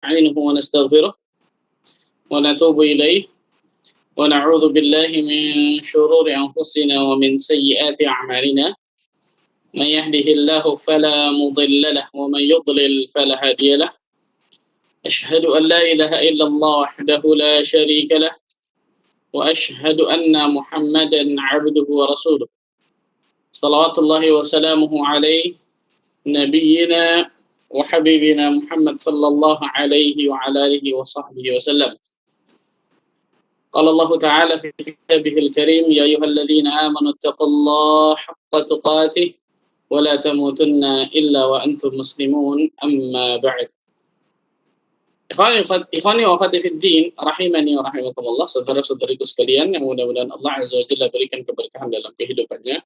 نستعينه ونستغفره ونتوب إليه ونعوذ بالله من شرور أنفسنا ومن سيئات أعمالنا من يهده الله فلا مضل له ومن يضلل فلا هادي له أشهد أن لا إله إلا الله وحده لا شريك له وأشهد أن محمدا عبده ورسوله صلوات الله وسلامه عليه نبينا وحبيبنا محمد صلى الله عليه وعلى آله وصحبه وسلم. قال الله تعالى في كتابه الكريم يا أيها الذين آمنوا اتقوا الله حق تقاته ولا تموتن إلا وأنتم مسلمون أما بعد. Ikhwani wa akhwati fid din, rahimani wa rahimakumullah, saudara-saudariku sekalian yang mudah-mudahan Allah Azza wa Jalla berikan keberkahan dalam kehidupannya.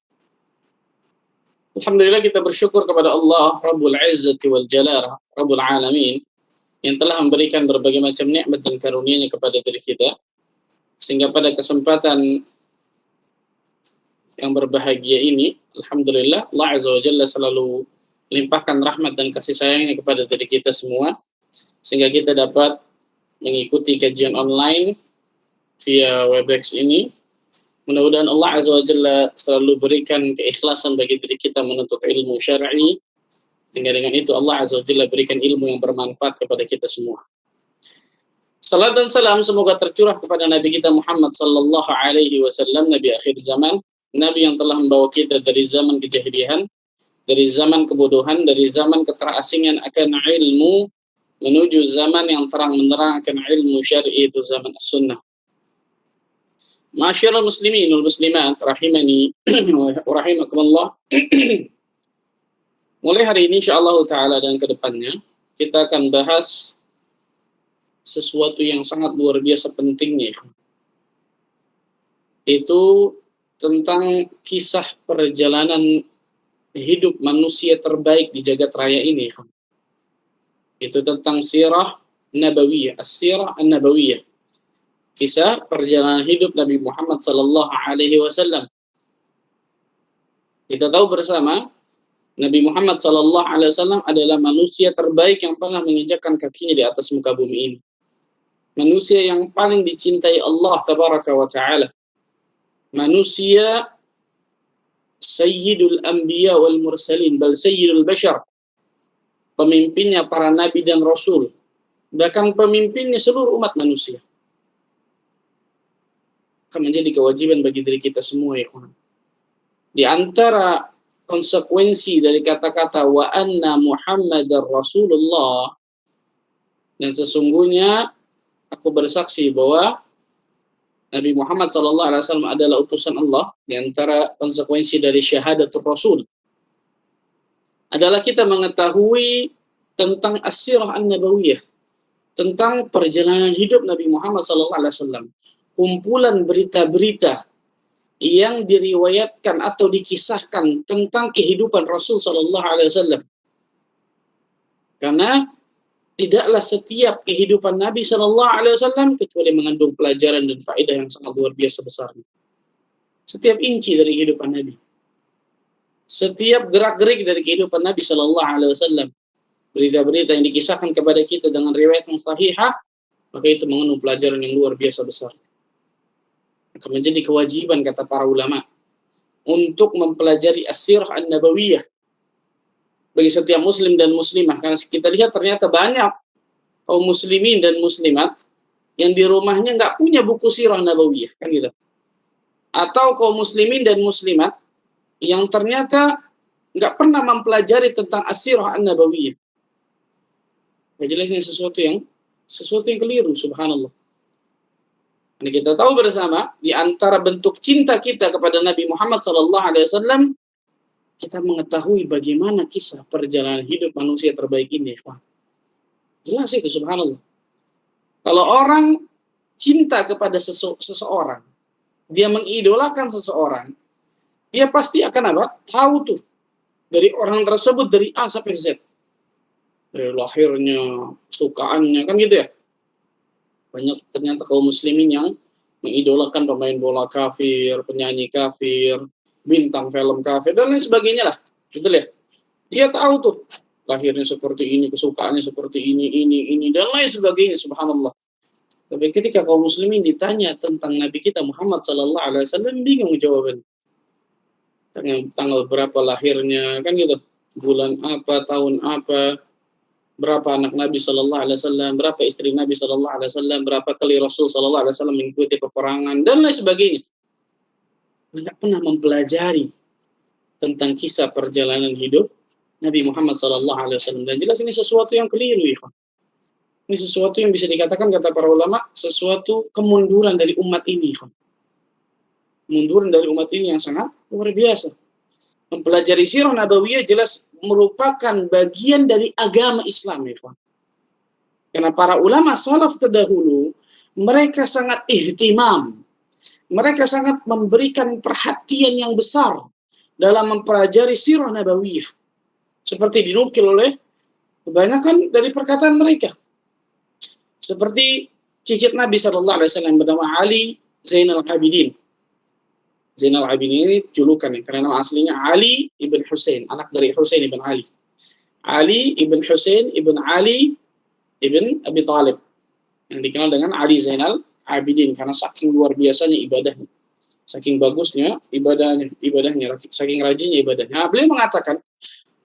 Alhamdulillah kita bersyukur kepada Allah Rabbul Izzati wal Jalal, Rabbul Alamin, yang telah memberikan berbagai macam nikmat dan karunia-Nya kepada diri kita, sehingga pada kesempatan yang berbahagia ini, alhamdulillah Allah Azza wa Jalla selalu melimpahkan rahmat dan kasih sayang-Nya kepada diri kita semua, sehingga kita dapat mengikuti kajian online via Webex ini. Mudah-mudahan Allah Azza wa Jalla selalu berikan keikhlasan bagi diri kita menuntut ilmu syar'i, sehingga dengan itu Allah Azza wa Jalla berikan ilmu yang bermanfaat kepada kita semua. Salat dan salam semoga tercurah kepada Nabi kita Muhammad sallallahu alaihi wasallam, Nabi akhir zaman, Nabi yang telah membawa kita dari zaman kejahilian, dari zaman kebodohan, dari zaman keterasingan akan ilmu, menuju zaman yang terang menerang akan ilmu syar'i, itu zaman as-sunnah. Ma'asyiral muslimin wal muslimat rahimani wa rahimakumullah. Mulai hari ini insyaallah taala dan ke depannya kita akan bahas sesuatu yang sangat luar biasa pentingnya, itu tentang kisah perjalanan hidup manusia terbaik di jagat raya ini. Itu tentang sirah nabawiyah, as-sirah an-nabawiyah, kisah perjalanan hidup Nabi Muhammad sallallahu alaihi wasallam. Kita tahu bersama Nabi Muhammad sallallahu alaihi wasallam adalah manusia terbaik yang pernah menginjakkan kakinya di atas muka bumi ini. Manusia yang paling dicintai Allah tabaraka wa taala. Manusia sayyidul anbiya wal mursalin, bal sayyidul bashar. Pemimpinnya para nabi dan rasul, bahkan pemimpinnya seluruh umat manusia. Akan menjadi kewajiban bagi diri kita semua, ya kawan. Di antara konsekuensi dari kata-kata wa anna Muhammadar Rasulullah, dan sesungguhnya aku bersaksi bahwa Nabi Muhammad SAW adalah utusan Allah, di antara konsekuensi dari syahadatul Rasul adalah kita mengetahui tentang as-sirah an-nabawiyah, tentang perjalanan hidup Nabi Muhammad SAW, kumpulan berita-berita yang diriwayatkan atau dikisahkan tentang kehidupan Rasul SAW. Karena tidaklah setiap kehidupan Nabi SAW kecuali mengandung pelajaran dan faedah yang sangat luar biasa besarnya. Setiap inci dari kehidupan Nabi, setiap gerak-gerik dari kehidupan Nabi SAW, berita-berita yang dikisahkan kepada kita dengan riwayat yang sahihah, maka itu mengandung pelajaran yang luar biasa besar. Akan menjadi kewajiban, kata para ulama, untuk mempelajari as-sirah an-nabawiyah bagi setiap muslim dan muslimah. Karena kita lihat ternyata banyak kaum muslimin dan muslimat yang di rumahnya nggak punya buku sirah nabawiyah, kan gitu. Atau kaum muslimin dan muslimat yang ternyata nggak pernah mempelajari tentang as-sirah an-nabawiyah. Ya, jelasnya sesuatu yang keliru, subhanallah. Ini kita tahu bersama, di antara bentuk cinta kita kepada Nabi Muhammad SAW, kita mengetahui bagaimana kisah perjalanan hidup manusia terbaik ini. Jelas itu, subhanallah. Kalau orang cinta kepada seseorang, dia mengidolakan seseorang, dia pasti akan apa? Tahu tuh dari orang tersebut dari A sampai Z. Dari lahirnya, sukaannya, kan gitu ya. Banyak ternyata kaum muslimin yang mengidolakan pemain bola kafir, penyanyi kafir, bintang film kafir, dan lain sebagainya lah. Gitu ya. Dia tahu tuh lahirnya seperti ini, kesukaannya seperti ini, dan lain sebagainya, subhanallah. Tapi ketika kaum muslimin ditanya tentang Nabi kita Muhammad sallallahu alaihi wasallam, bingung jawabannya. Tanggal berapa lahirnya, kan gitu. Bulan apa, tahun apa, berapa anak Nabi sallallahu alaihi wasallam, berapa istri Nabi sallallahu alaihi wasallam, berapa kali Rasul sallallahu alaihi wasallam mengikuti peperangan dan lain sebagainya. Tidak pernah mempelajari tentang kisah perjalanan hidup Nabi Muhammad sallallahu alaihi wasallam. Dan jelas ini sesuatu yang keliru, ya. Ini sesuatu yang bisa dikatakan kata para ulama sesuatu kemunduran dari umat ini. Kemunduran dari umat ini yang sangat luar biasa. Mempelajari sirah nabawiyah jelas merupakan bagian dari agama Islam, ya. Karena para ulama salaf terdahulu mereka sangat ihtimam. Mereka sangat memberikan perhatian yang besar dalam mempelajari sirah nabawiyah. Seperti dinukil oleh kebanyakan dari perkataan mereka. Seperti cicit Nabi sallallahu alaihi wasallam bernama Ali Zainal Abidin. Zainal Abidin ini julukan, karena nama aslinya Ali ibn Husain, anak dari Husain ibn Ali. Ali ibn Husain ibn Ali ibn Abi Talib, yang dikenal dengan Ali Zainal Abidin karena saking luar biasanya ibadahnya, saking bagusnya ibadahnya, saking rajinnya ibadahnya. Nah, beliau mengatakan,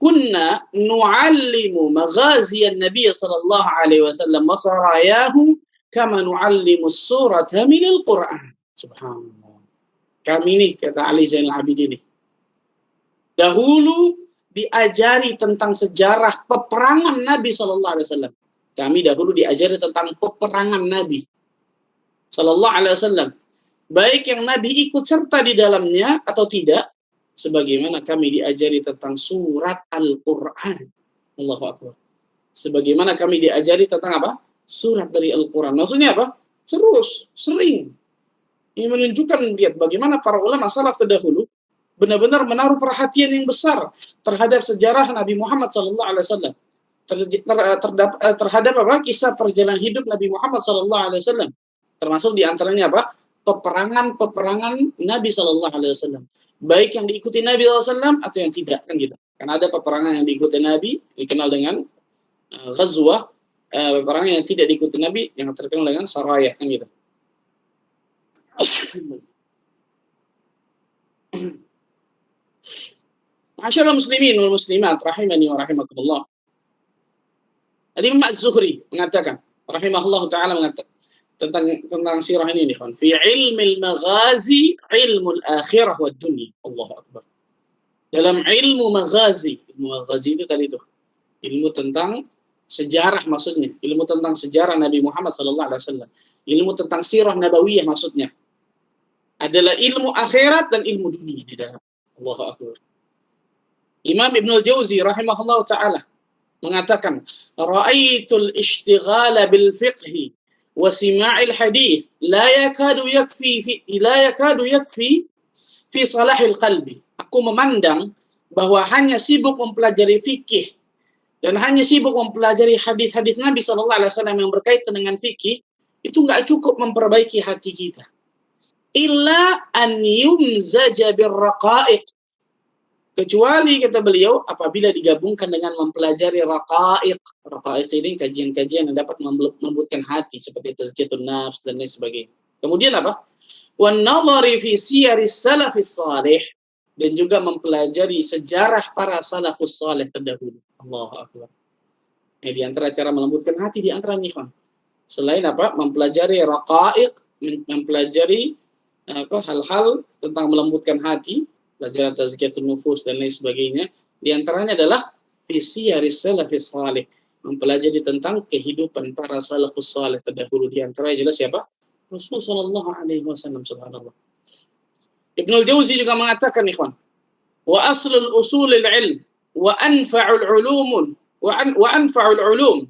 kunna nu'allimu maghaziyan Nabi sallallahu alaihi wasallam wa sarayahu kama nu'allimu surata minal Qur'an. Subhanallah. Kami nih, kata Ali Zainal Abidin, dahulu diajari tentang sejarah peperangan Nabi sallallahu alaihi wasallam. Kami dahulu diajari tentang peperangan Nabi sallallahu alaihi wasallam, baik yang Nabi ikut serta di dalamnya atau tidak, sebagaimana kami diajari tentang surat Al-Quran. Allahu Akbar. Sebagaimana kami diajari tentang apa? Surat dari Al-Quran. Maksudnya apa? Terus, sering. Ini menunjukkan, lihat bagaimana para ulama salaf terdahulu benar-benar menaruh perhatian yang besar terhadap sejarah Nabi Muhammad SAW. Terhadap apa? Kisah perjalanan hidup Nabi Muhammad SAW. Termasuk diantaranya apa? Peperangan Nabi SAW. Baik yang diikuti Nabi SAW atau yang tidak, kan gitu. Karena ada peperangan yang diikuti Nabi dikenal dengan ghazwah, peperangan yang tidak diikuti Nabi yang terkenal dengan sarayah, kan gitu. Masyaallah muslimin wal muslimat rahimani wa rahimakumullah. Al-Imam Az-Zuhri mengatakan, rahimahullah taala, mengatakan tentang sirah ini nih, fi ilmil maghazi ilmul akhirah wad dunya. Allahu akbar. Dalam ilmu maghazi itu tadi itu ilmu tentang sejarah, maksudnya ilmu tentang sejarah Nabi Muhammad sallallahu alaihi wasallam, ilmu tentang sirah nabawiyah maksudnya adalah ilmu akhirat dan ilmu dunia di dalam. Allahu akbar. Imam Ibnu Jauzi rahimahullah taala mengatakan, ra'aitul ishtighala bil fiqhi wa sima'il hadith la yakadu yakfi fi salahil qalbi. Aku memandang bahwa hanya sibuk mempelajari fikih dan hanya sibuk mempelajari hadis-hadis Nabi sallallahu alaihi wasallam yang berkaitan dengan fikih itu enggak cukup memperbaiki hati kita. Illa an yumzaja birraqa'iq, kecuali, kata beliau, apabila digabungkan dengan mempelajari raqa'iq. Raqa'iq ini kajian-kajian yang dapat melembutkan hati seperti tazkiyatun nafs dan lain sebagainya. Kemudian apa? Wan nadhari fi siyaris salafis salih, dan juga mempelajari sejarah para salafus salih terdahulu. Allahu akbar. Ini di antara cara melembutkan hati, di antara nihwan. Selain apa? Mempelajari raqa'iq, mempelajari apa hal-hal tentang melembutkan hati, pelajaran tazkiyatun nufus dan lain sebagainya, di antaranya adalah fi siyaris salafis salih, mempelajari tentang kehidupan para salafus salih terdahulu, di antaranya jelas siapa? Rasulullah sallallahu alaihi wasallam. Subhanallah. Ibnu Jauzi juga mengatakan, ikhwan, wa aslul usulil ilm wa anfa'ul ulum wa anfa'ul ulum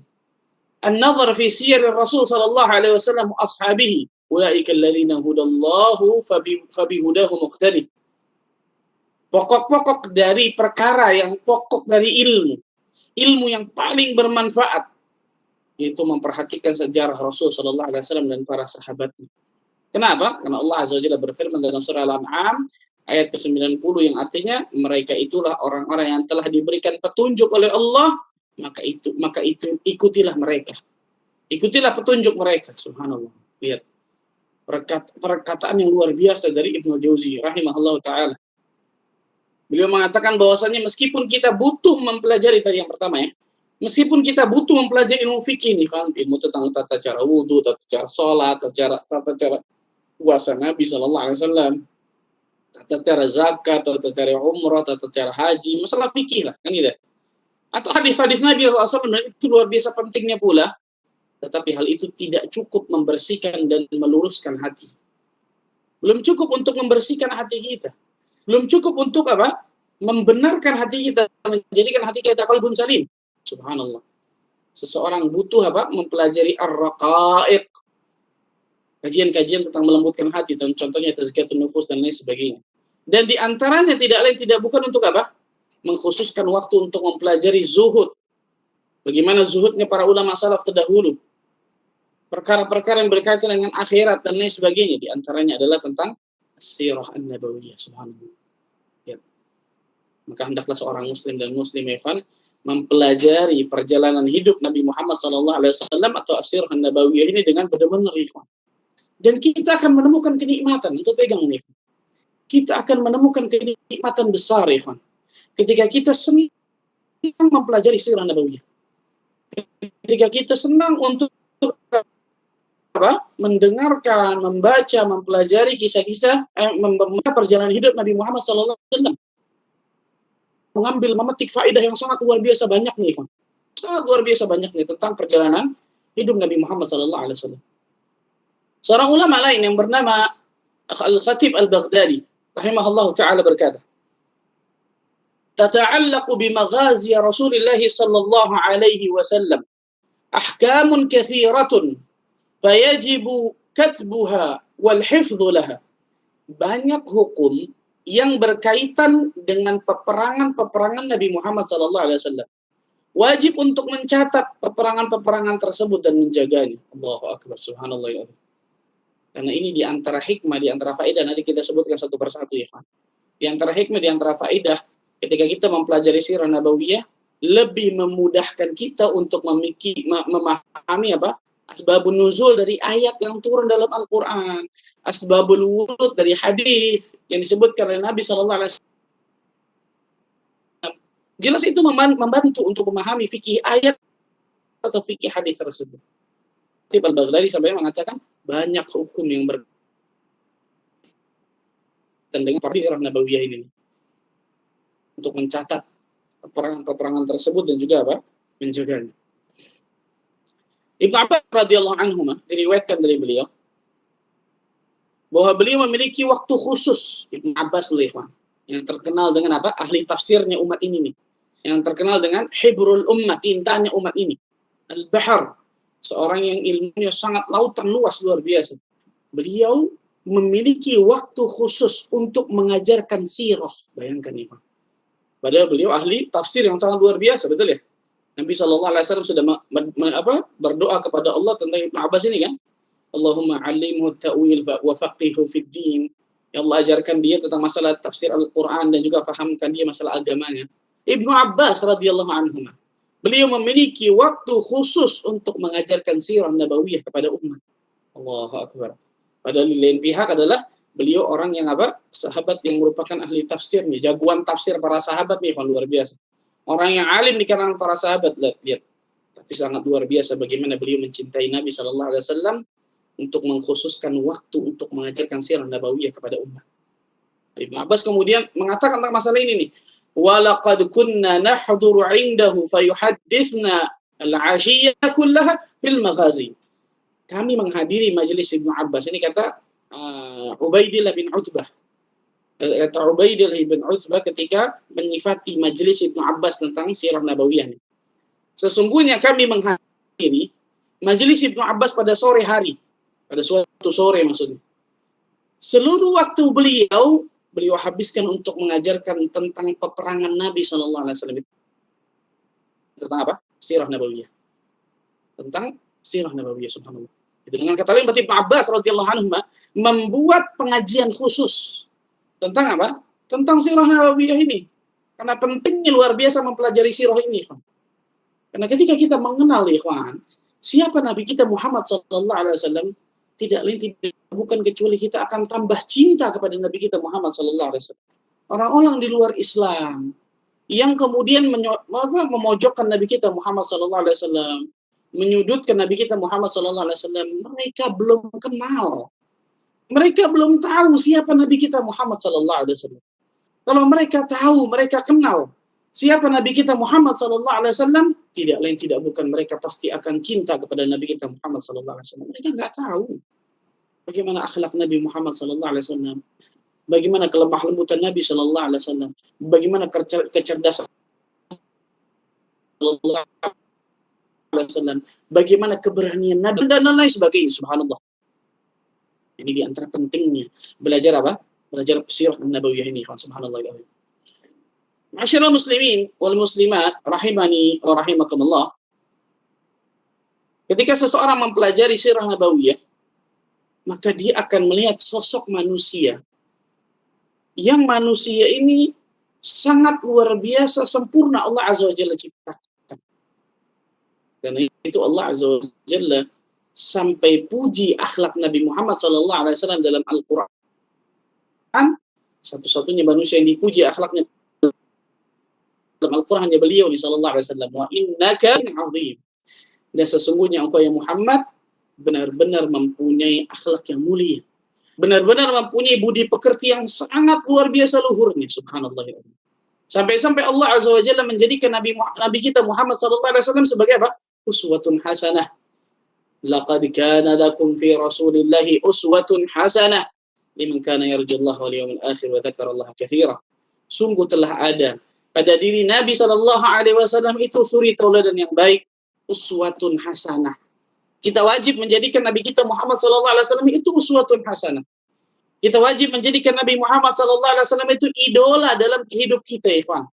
an-nazar fi siyar Rasul sallallahu alaihi wasallam wa ashabihi ulaika alladziina hudallahu fabihudahu muqtadi. Pokok-pokok dari perkara yang pokok dari ilmu yang paling bermanfaat, yaitu memperhatikan sejarah Rasul sallallahu alaihi wasallam dan para sahabatnya. Kenapa? Karena Allah Azza wa Jalla berfirman dalam surah Al-An'am ayat ke-90 yang artinya mereka itulah orang-orang yang telah diberikan petunjuk oleh Allah maka itu ikutilah mereka. Ikutilah petunjuk mereka. Subhanallah. Lihat perkataan yang luar biasa dari Ibnu Jauzi rahimahullah taala. Beliau mengatakan bahwasanya meskipun kita butuh mempelajari tadi yang pertama ya, meskipun kita butuh mempelajari ilmu fikih nih kan, ilmu tentang tata cara wudhu, tata cara sholat, tata cara puasa Nabi Shallallahu Alaihi Wasallam, tata cara zakat, tata cara umrah, tata cara haji, masalah fikih lah kan gitu. Atau hadis-hadis Nabi SAW itu luar biasa pentingnya pula, tetapi hal itu tidak cukup membersihkan dan meluruskan hati. Belum cukup untuk membersihkan hati kita. Belum cukup untuk apa? Membenarkan hati kita, menjadikan hati kita qalbun salim. Subhanallah. Seseorang butuh apa? Mempelajari ar-raqaiq. Kajian-kajian tentang melembutkan hati, dan contohnya tazkiyatun nufus dan lain sebagainya. Dan di antaranya tidak lain tidak bukan untuk apa? Mengkhususkan waktu untuk mempelajari zuhud. Bagaimana zuhudnya para ulama salaf terdahulu. Perkara-perkara yang berkaitan dengan akhirat dan lain sebagainya. Di antaranya adalah tentang sirah an-nabawiyah. Subhanallah. Ya. Maka hendaklah seorang muslim dan muslimah mempelajari perjalanan hidup Nabi Muhammad SAW atau sirah an-nabawiyah ini dengan benar-benar ikhwan. Dan kita akan menemukan kenikmatan. Untuk pegang ini. Kita akan menemukan kenikmatan besar ikhwan. Ketika kita senang mempelajari sirah an-nabawiyah. Ketika kita senang untuk mendengarkan, membaca, mempelajari kisah-kisah, perjalanan hidup Nabi Muhammad SAW, memetik faedah yang sangat luar biasa banyak nih, sangat luar biasa banyak nih tentang perjalanan hidup Nabi Muhammad SAW. Seorang ulama lain yang bernama Al-Khatib Al-Baghdadi, rahimahullah taala berkata, "Tata'allaqu bimaghazi Rasulillah sallallahu alaihi wasallam ahkamun kathiratun fayajibu katbuha wal hifdhu laha." Banyak hukum yang berkaitan dengan peperangan-peperangan Nabi Muhammad SAW. Wajib untuk mencatat peperangan-peperangan tersebut dan menjaganya. Allahu Akbar, subhanallah ya Allah. Karena ini di antara hikmah, di antara faedah, nanti kita sebutkan satu persatu ya Pak. Di antara hikmah, di antara faedah, ketika kita mempelajari sirah nabawiyah, lebih memudahkan kita untuk memahami apa? Asbabun nuzul dari ayat yang turun dalam Al-Quran, asbabul wurud dari hadis yang disebutkan oleh Nabi SAW. Jelas itu membantu untuk memahami fikih ayat atau fikih hadis tersebut. Al-Baghdadi sampai mengatakan banyak hukum yang berkaitan dengan sirah nabawiyah ini untuk mencatat peperangan tersebut dan juga apa? Menjaganya. Ibnu Abbas radhiyallahu anhu diriwayatkan dari beliau bahwa beliau memiliki waktu khusus. Ibnu Abbas yang terkenal dengan apa? Ahli tafsirnya umat ini nih. Yang terkenal dengan hibrul ummah, tintanya umat ini. Al-Bahar, seorang yang ilmunya sangat lautan luas luar biasa. Beliau memiliki waktu khusus untuk mengajarkan sirah. Bayangkan ini, Pak. Padahal beliau ahli tafsir yang sangat luar biasa, betul ya? Nabi SAW sudah berdoa kepada Allah tentang Ibnu Abbas ini kan. Allahumma alimhu ta'wil wa faqihu fid din. Ya Allah, ajarkan dia tentang masalah tafsir Al-Quran dan juga fahamkan dia masalah agamanya. Ibnu Abbas radhiyallahu anhu, beliau memiliki waktu khusus untuk mengajarkan sirah nabawiyah kepada umat. Allahu Akbar. Padahal di lain pihak adalah beliau orang yang apa? Sahabat yang merupakan ahli tafsirnya, jagoan tafsir para sahabat nih, luar biasa. Orang yang alim di kalangan para sahabat, lihat. Tapi sangat luar biasa bagaimana beliau mencintai Nabi SAW untuk mengkhususkan waktu untuk mengajarkan sirah nabawiyah kepada umat. Ibnu Abbas kemudian mengatakan tentang masalah ini nih. Walaqad kunna nahduru 'indahu fayuhaddithna al-'ashiyya kullaha fil maghazi. Kami menghadiri majelis Ibnu Abbas. Ini kata Ubaidillah bin Utbah. Kata Ubaidillah bin Utbah ketika menyifati majelis Ibnu Abbas tentang sirah nabawiyah. Sesungguhnya kami menghadiri majelis Ibnu Abbas pada sore hari. Pada suatu sore maksudnya. Seluruh waktu beliau habiskan untuk mengajarkan tentang peperangan Nabi SAW. Tentang apa? Sirah nabawiyah. Tentang sirah nabawiyah, subhanallah. Itu dengan kata lain berarti Ibnu Abbas radhiyallahu anhu membuat pengajian khusus tentang apa? Tentang sirah nabawiyah ini. Karena pentingnya luar biasa mempelajari sirah ini. Karena ketika kita mengenal ikhwan, siapa Nabi kita Muhammad sallallahu alaihi wasallam, tidak lain tidak bukan kecuali kita akan tambah cinta kepada Nabi kita Muhammad sallallahu alaihi wasallam. Orang-orang di luar Islam yang kemudian memojokkan Nabi kita Muhammad sallallahu alaihi wasallam, menyudutkan Nabi kita Muhammad sallallahu alaihi wasallam, mereka belum kenal. Mereka belum tahu siapa Nabi kita Muhammad sallallahu alaihi wasallam. Kalau mereka tahu, mereka kenal siapa Nabi kita Muhammad sallallahu alaihi wasallam, tidak lain tidak bukan mereka pasti akan cinta kepada Nabi kita Muhammad sallallahu alaihi wasallam. Mereka nggak tahu bagaimana akhlak Nabi Muhammad sallallahu alaihi wasallam, bagaimana kelemah lembutan Nabi sallallahu alaihi wasallam, bagaimana kecerdasan sallallahu alaihi wasallam, bagaimana keberanian Nabi dan lain sebagainya. Subhanallah. Ini di antara pentingnya belajar apa? Belajar sirah nabawiyah ini, subhanallah. Masyaallah muslimin wal muslimat rahimani wa rahimakumullah. Ketika seseorang mempelajari sirah nabawiyah, maka dia akan melihat sosok manusia yang manusia ini sangat luar biasa sempurna Allah Azza wa Jalla ciptakan. Karena itu Allah Azza wa Jalla sampai puji akhlak Nabi Muhammad sallallahu alaihi wasallam dalam Al-Qur'an. Satu-satunya manusia yang dipuji akhlaknya dalam Al-Qur'an hanya beliau sallallahu alaihi wasallam. Wa innaka azim. Dan sesungguhnya engkau ya Muhammad benar-benar mempunyai akhlak yang mulia. Benar-benar mempunyai budi pekerti yang sangat luar biasa luhurnya. Subhanallah. Sampai-sampai Allah Azza wa Jalla menjadikan Nabi kita Muhammad sallallahu alaihi wasallam sebagai apa? Uswatun hasanah. Laqad kana lakum fi Rasulillahi uswatun hasanah liman kana yarjullaha wal yawmil akhir wa dzakarallaha katsira. Sungguh telah ada pada diri Nabi sallallahu alaihi wasallam itu suri tauladan yang baik, uswatun hasanah. Kita wajib menjadikan Nabi kita Muhammad sallallahu alaihi wasallam itu uswatun hasanah. Kita wajib menjadikan Nabi Muhammad sallallahu alaihi wasallam itu idola dalam hidup kita, ikhwan.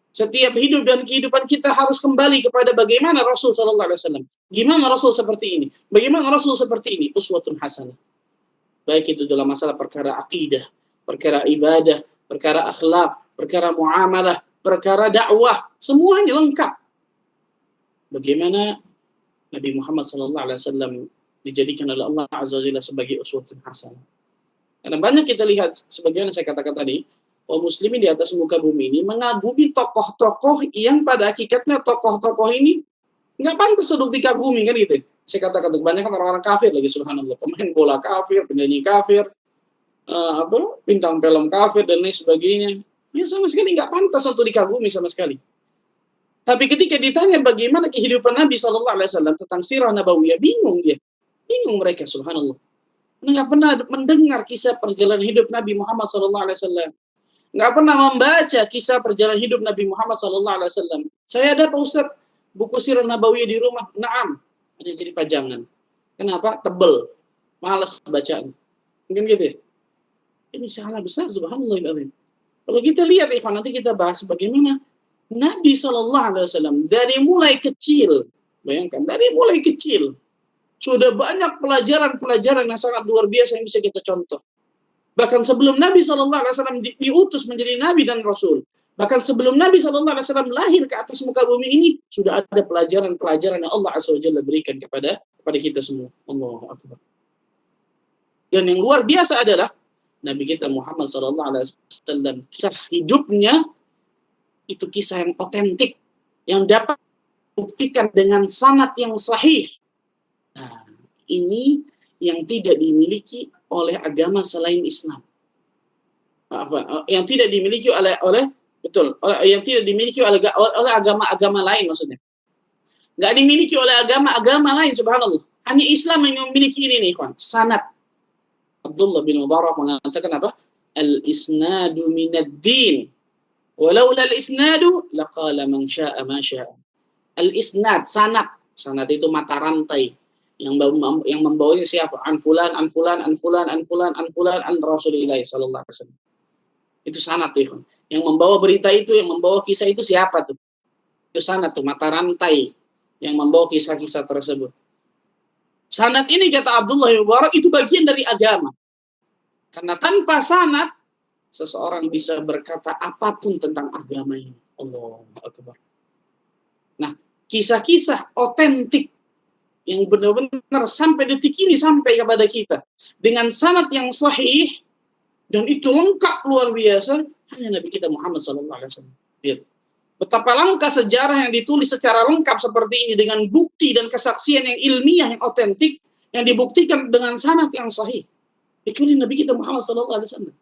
Setiap hidup dan kehidupan kita harus kembali kepada bagaimana Rasul sallallahu alaihi wasallam. Gimana Rasul seperti ini? Bagaimana Rasul seperti ini? Uswatun hasanah. Baik itu dalam masalah perkara akidah, perkara ibadah, perkara akhlak, perkara muamalah, perkara dakwah, semuanya lengkap. Bagaimana Nabi Muhammad sallallahu alaihi wasallam dijadikan oleh Allah Azza wa Jalla sebagai uswatun hasanah. Karena banyak kita lihat, sebagaimana saya katakan tadi, kaum muslimin di atas muka bumi ini mengagumi tokoh-tokoh yang pada hakikatnya tokoh-tokoh ini nggak pantas untuk dikagumi, kan gitu. Saya katakan kebanyakan orang-orang kafir lagi, subhanallah, pemain bola kafir, penyanyi kafir, bintang film kafir dan lain sebagainya. Ya sama sekali nggak pantas untuk dikagumi sama sekali. Tapi ketika ditanya bagaimana kehidupan Nabi Shallallahu Alaihi Wasallam tentang sirah nabawiyah, bingung mereka, subhanallah. Nggak pernah mendengar kisah perjalanan hidup Nabi Muhammad Shallallahu Alaihi Wasallam. Nggak pernah membaca kisah perjalanan hidup Nabi Muhammad sallallahu alaihi wasallam. Saya ada Pak Ustaz buku sirah nabawiyah di rumah. Naam, hanya jadi pajangan. Kenapa? Tebel. Malas bacaan. Mungkin gitu ya? Ini salah besar, subhanallah. Kalau kita lihat, nanti kita bahas bagaimana Nabi sallallahu alaihi wasallam dari mulai kecil. Bayangkan, dari mulai kecil. Sudah banyak pelajaran-pelajaran yang sangat luar biasa yang bisa kita contoh. Bahkan sebelum Nabi SAW diutus menjadi Nabi dan Rasul. Bahkan sebelum Nabi SAW lahir ke atas muka bumi ini, sudah ada pelajaran-pelajaran yang Allah Azza wa Jalla berikan kepada kita semua. Allahu Akbar. Dan yang luar biasa adalah, Nabi kita Muhammad SAW, kisah hidupnya, itu kisah yang otentik, yang dapat dibuktikan dengan sanad yang sahih. Nah, ini yang tidak dimiliki oleh agama selain Islam. Yang tidak dimiliki yang tidak dimiliki oleh agama-agama lain maksudnya. Nggak dimiliki oleh agama-agama lain, subhanallah. Hanya Islam yang memiliki ini nih, ikhwan. Sanad. Abdullah bin Mubarak mengatakan apa? Al-isnadu minad din. Walaula al-isnadu laqala man syaa ma syaa. Al-isnad, sanad. Sanad itu mata rantai. Yang membawanya siapa? An fulan an Rasulillah sallallahu alaihi wasallam. Itu sanad tuh. Yang membawa berita itu, yang membawa kisah itu siapa tuh? Itu sanad tuh, mata rantai yang membawa kisah-kisah tersebut. Sanad ini kata Abdullah bin Mubarak itu bagian dari agama. Karena tanpa sanad seseorang bisa berkata apapun tentang agama ini. Allahu Akbar. Nah, kisah-kisah otentik yang benar-benar sampai detik ini sampai kepada kita dengan sanad yang sahih, dan itu lengkap luar biasa, hanya Nabi kita Muhammad SAW. Lihat betapa langka sejarah yang ditulis secara lengkap seperti ini dengan bukti dan kesaksian yang ilmiah yang otentik yang dibuktikan dengan sanad yang sahih, kecuali Nabi kita Muhammad SAW.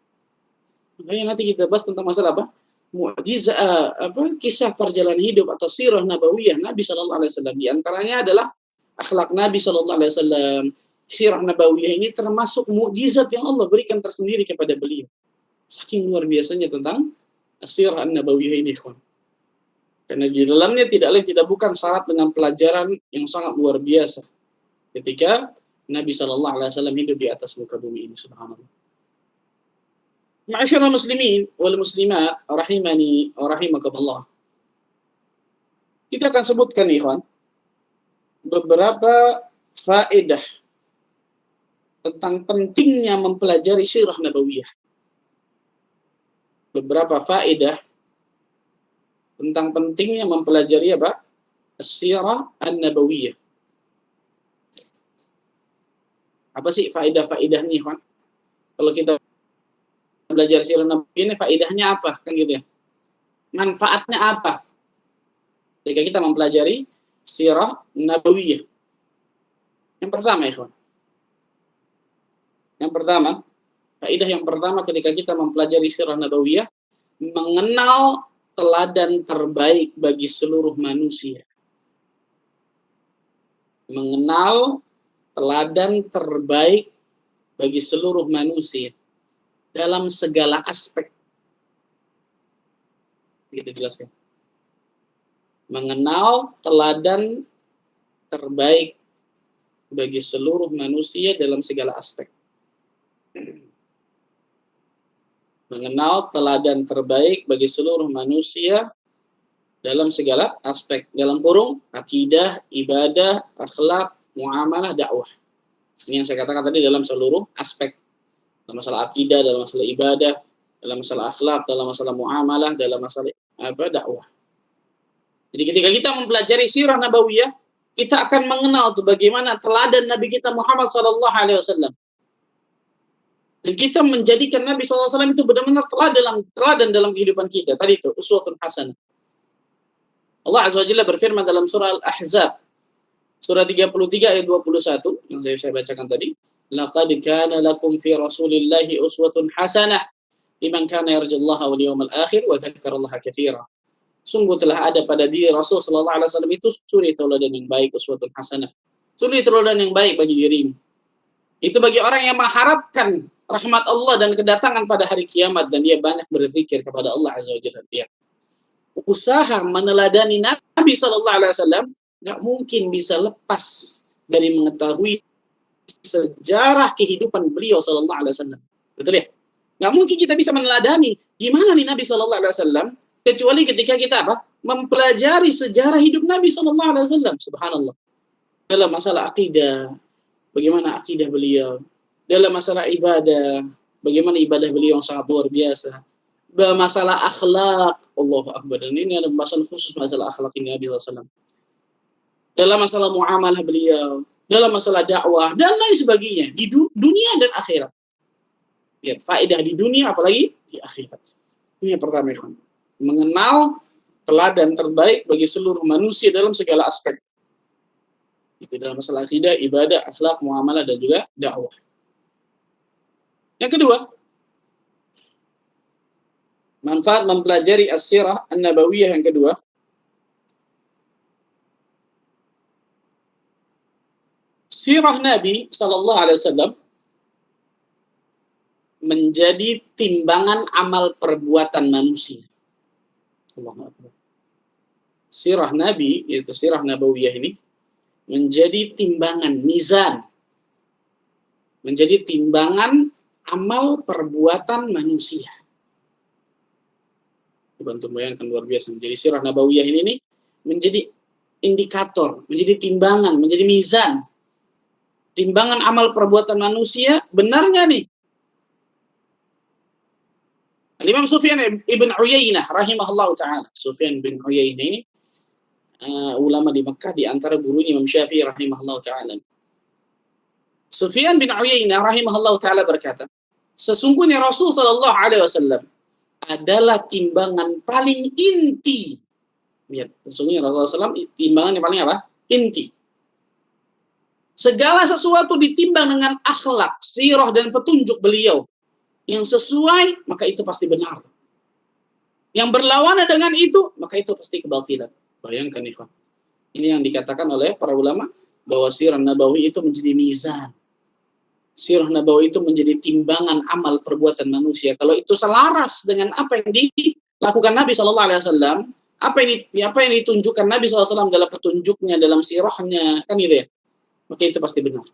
Makanya nanti kita bahas tentang masalah apa? Mukjizat, kisah perjalanan hidup atau sirah nabawiyah Nabi SAW. Di antaranya adalah akhlak Nabi SAW. Sirah nabawiyah ini termasuk mukjizat yang Allah berikan tersendiri kepada beliau. Saking luar biasanya tentang sirah nabawiyah ini, kawan. Karena di dalamnya tidak lain tidak bukan syarat dengan pelajaran yang sangat luar biasa ketika Nabi SAW hidup di atas muka bumi ini, subhanallah. Ma'asyiral muslimin wal muslimat rahimani wa rahimakumullah. Kita akan sebutkan, ikhwan, beberapa faedah tentang pentingnya mempelajari sirah nabawiyah. Beberapa faedah tentang pentingnya mempelajari apa? Sirah an-nabawiyah. Apa sih faedah-faedahnya, ikhwan? Kalau kita belajar sirah nabawiyah ini faedahnya apa? Kan gitu ya. Manfaatnya apa ketika kita mempelajari sirah nabawiyah? Yang pertama, ikhwan. Yang pertama, faedah yang pertama ketika kita mempelajari sirah nabawiyah, mengenal teladan terbaik bagi seluruh manusia. Mengenal teladan terbaik bagi seluruh manusia dalam segala aspek. Kita jelaskan. Mengenal teladan terbaik bagi seluruh manusia dalam segala aspek. Mengenal teladan terbaik bagi seluruh manusia dalam segala aspek. Dalam kurung, akidah, ibadah, akhlak, muamalah, dakwah. Ini yang saya katakan tadi dalam seluruh aspek. Dalam masalah akidah, dalam masalah ibadah, dalam masalah akhlak, dalam masalah muamalah, dalam masalah dakwah. Jadi ketika kita mempelajari sirah nabawiyah, kita akan mengenal tuh bagaimana teladan Nabi kita Muhammad SAW. Dan kita menjadikan Nabi SAW itu benar-benar teladan dalam kehidupan kita. Tadi itu, uswatun hasanah. Allah Azza wa Jalla berfirman dalam surah Al-Ahzab, surah 33 ayat 21, yang saya bacakan tadi. Laqad kana lakum fi Rasulillahi uswatun hasanah liman kana yarjullaha wal yawmal akhir wa dzakarallaha katsira. Sungguh telah ada pada diri Rasul sallallahu alaihi wasallam itu suri teladan yang baik, uswatun hasanah. Suri teladan yang baik bagi dirimu. Itu bagi orang yang mengharapkan rahmat Allah dan kedatangan pada hari kiamat dan dia banyak berzikir kepada Allah Azza wa Jalla. Dia usaha meneladani Nabi sallallahu alaihi wasallam enggak mungkin bisa lepas dari mengetahui sejarah kehidupan beliau sallallahu alaihi wasallam. Betul ya? Enggak mungkin kita bisa meneladani gimana nih Nabi sallallahu alaihi wasallam kecuali ketika kita mempelajari sejarah hidup Nabi sallallahu alaihi wasallam. Subhanallah. Dalam masalah akidah, bagaimana akidah beliau, dalam masalah ibadah, bagaimana ibadah beliau yang sangat luar biasa, dalam masalah akhlak, Allahu Akbar, dan ini ada pembahasan khusus masalah akhlak ini Nabi SAW, dalam masalah muamalah beliau, dalam masalah dakwah, dan lain sebagainya, di dunia dan akhirat. Lihat, faedah di dunia, apalagi di akhirat. Ini yang pertama, ikhwan. Mengenal teladan terbaik bagi seluruh manusia dalam segala aspek. Itu dalam masalah akidah, ibadah, akhlak, muamalah, dan juga dakwah. Yang kedua, manfaat mempelajari as-sirah an-nabawiyah yang kedua, sirah Nabi sallallahu alaihi wasallam menjadi timbangan amal perbuatan manusia. Allahu Akbar. Sirah Nabi, yaitu sirah nabawiyah ini, menjadi timbangan, mizan. Menjadi timbangan amal perbuatan manusia. Bantu bayangkan luar biasa. Menjadi sirah nabawiyah ini menjadi indikator, menjadi timbangan, menjadi mizan. Timbangan amal perbuatan manusia, benar nggak nih? Imam Sufyan ibn Uyainah rahimahullah ta'ala. Sufyan bin Uyainah ini ulama di Mekah, di antara gurunya Imam Syafi'i rahimahullah ta'ala. Sufyan bin Uyainah rahimahullah ta'ala berkata, sesungguhnya Rasul sallallahu alaihi wasallam adalah timbangan paling inti. Lihat, sesungguhnya Rasulullah SAW timbangan yang paling apa? Inti. Segala sesuatu ditimbang dengan akhlak, sirah dan petunjuk beliau. Yang sesuai, maka itu pasti benar. Yang berlawanan dengan itu, maka itu pasti kebatilan. Bayangkan ikhwan. Ini yang dikatakan oleh para ulama, bahwa sirah nabawi itu menjadi mizan. Sirah nabawi itu menjadi timbangan amal perbuatan manusia. Kalau itu selaras dengan apa yang dilakukan Nabi SAW, apa yang ditunjukkan Nabi SAW dalam petunjuknya, dalam sirahnya, kan gitu ya, maka itu pasti benar.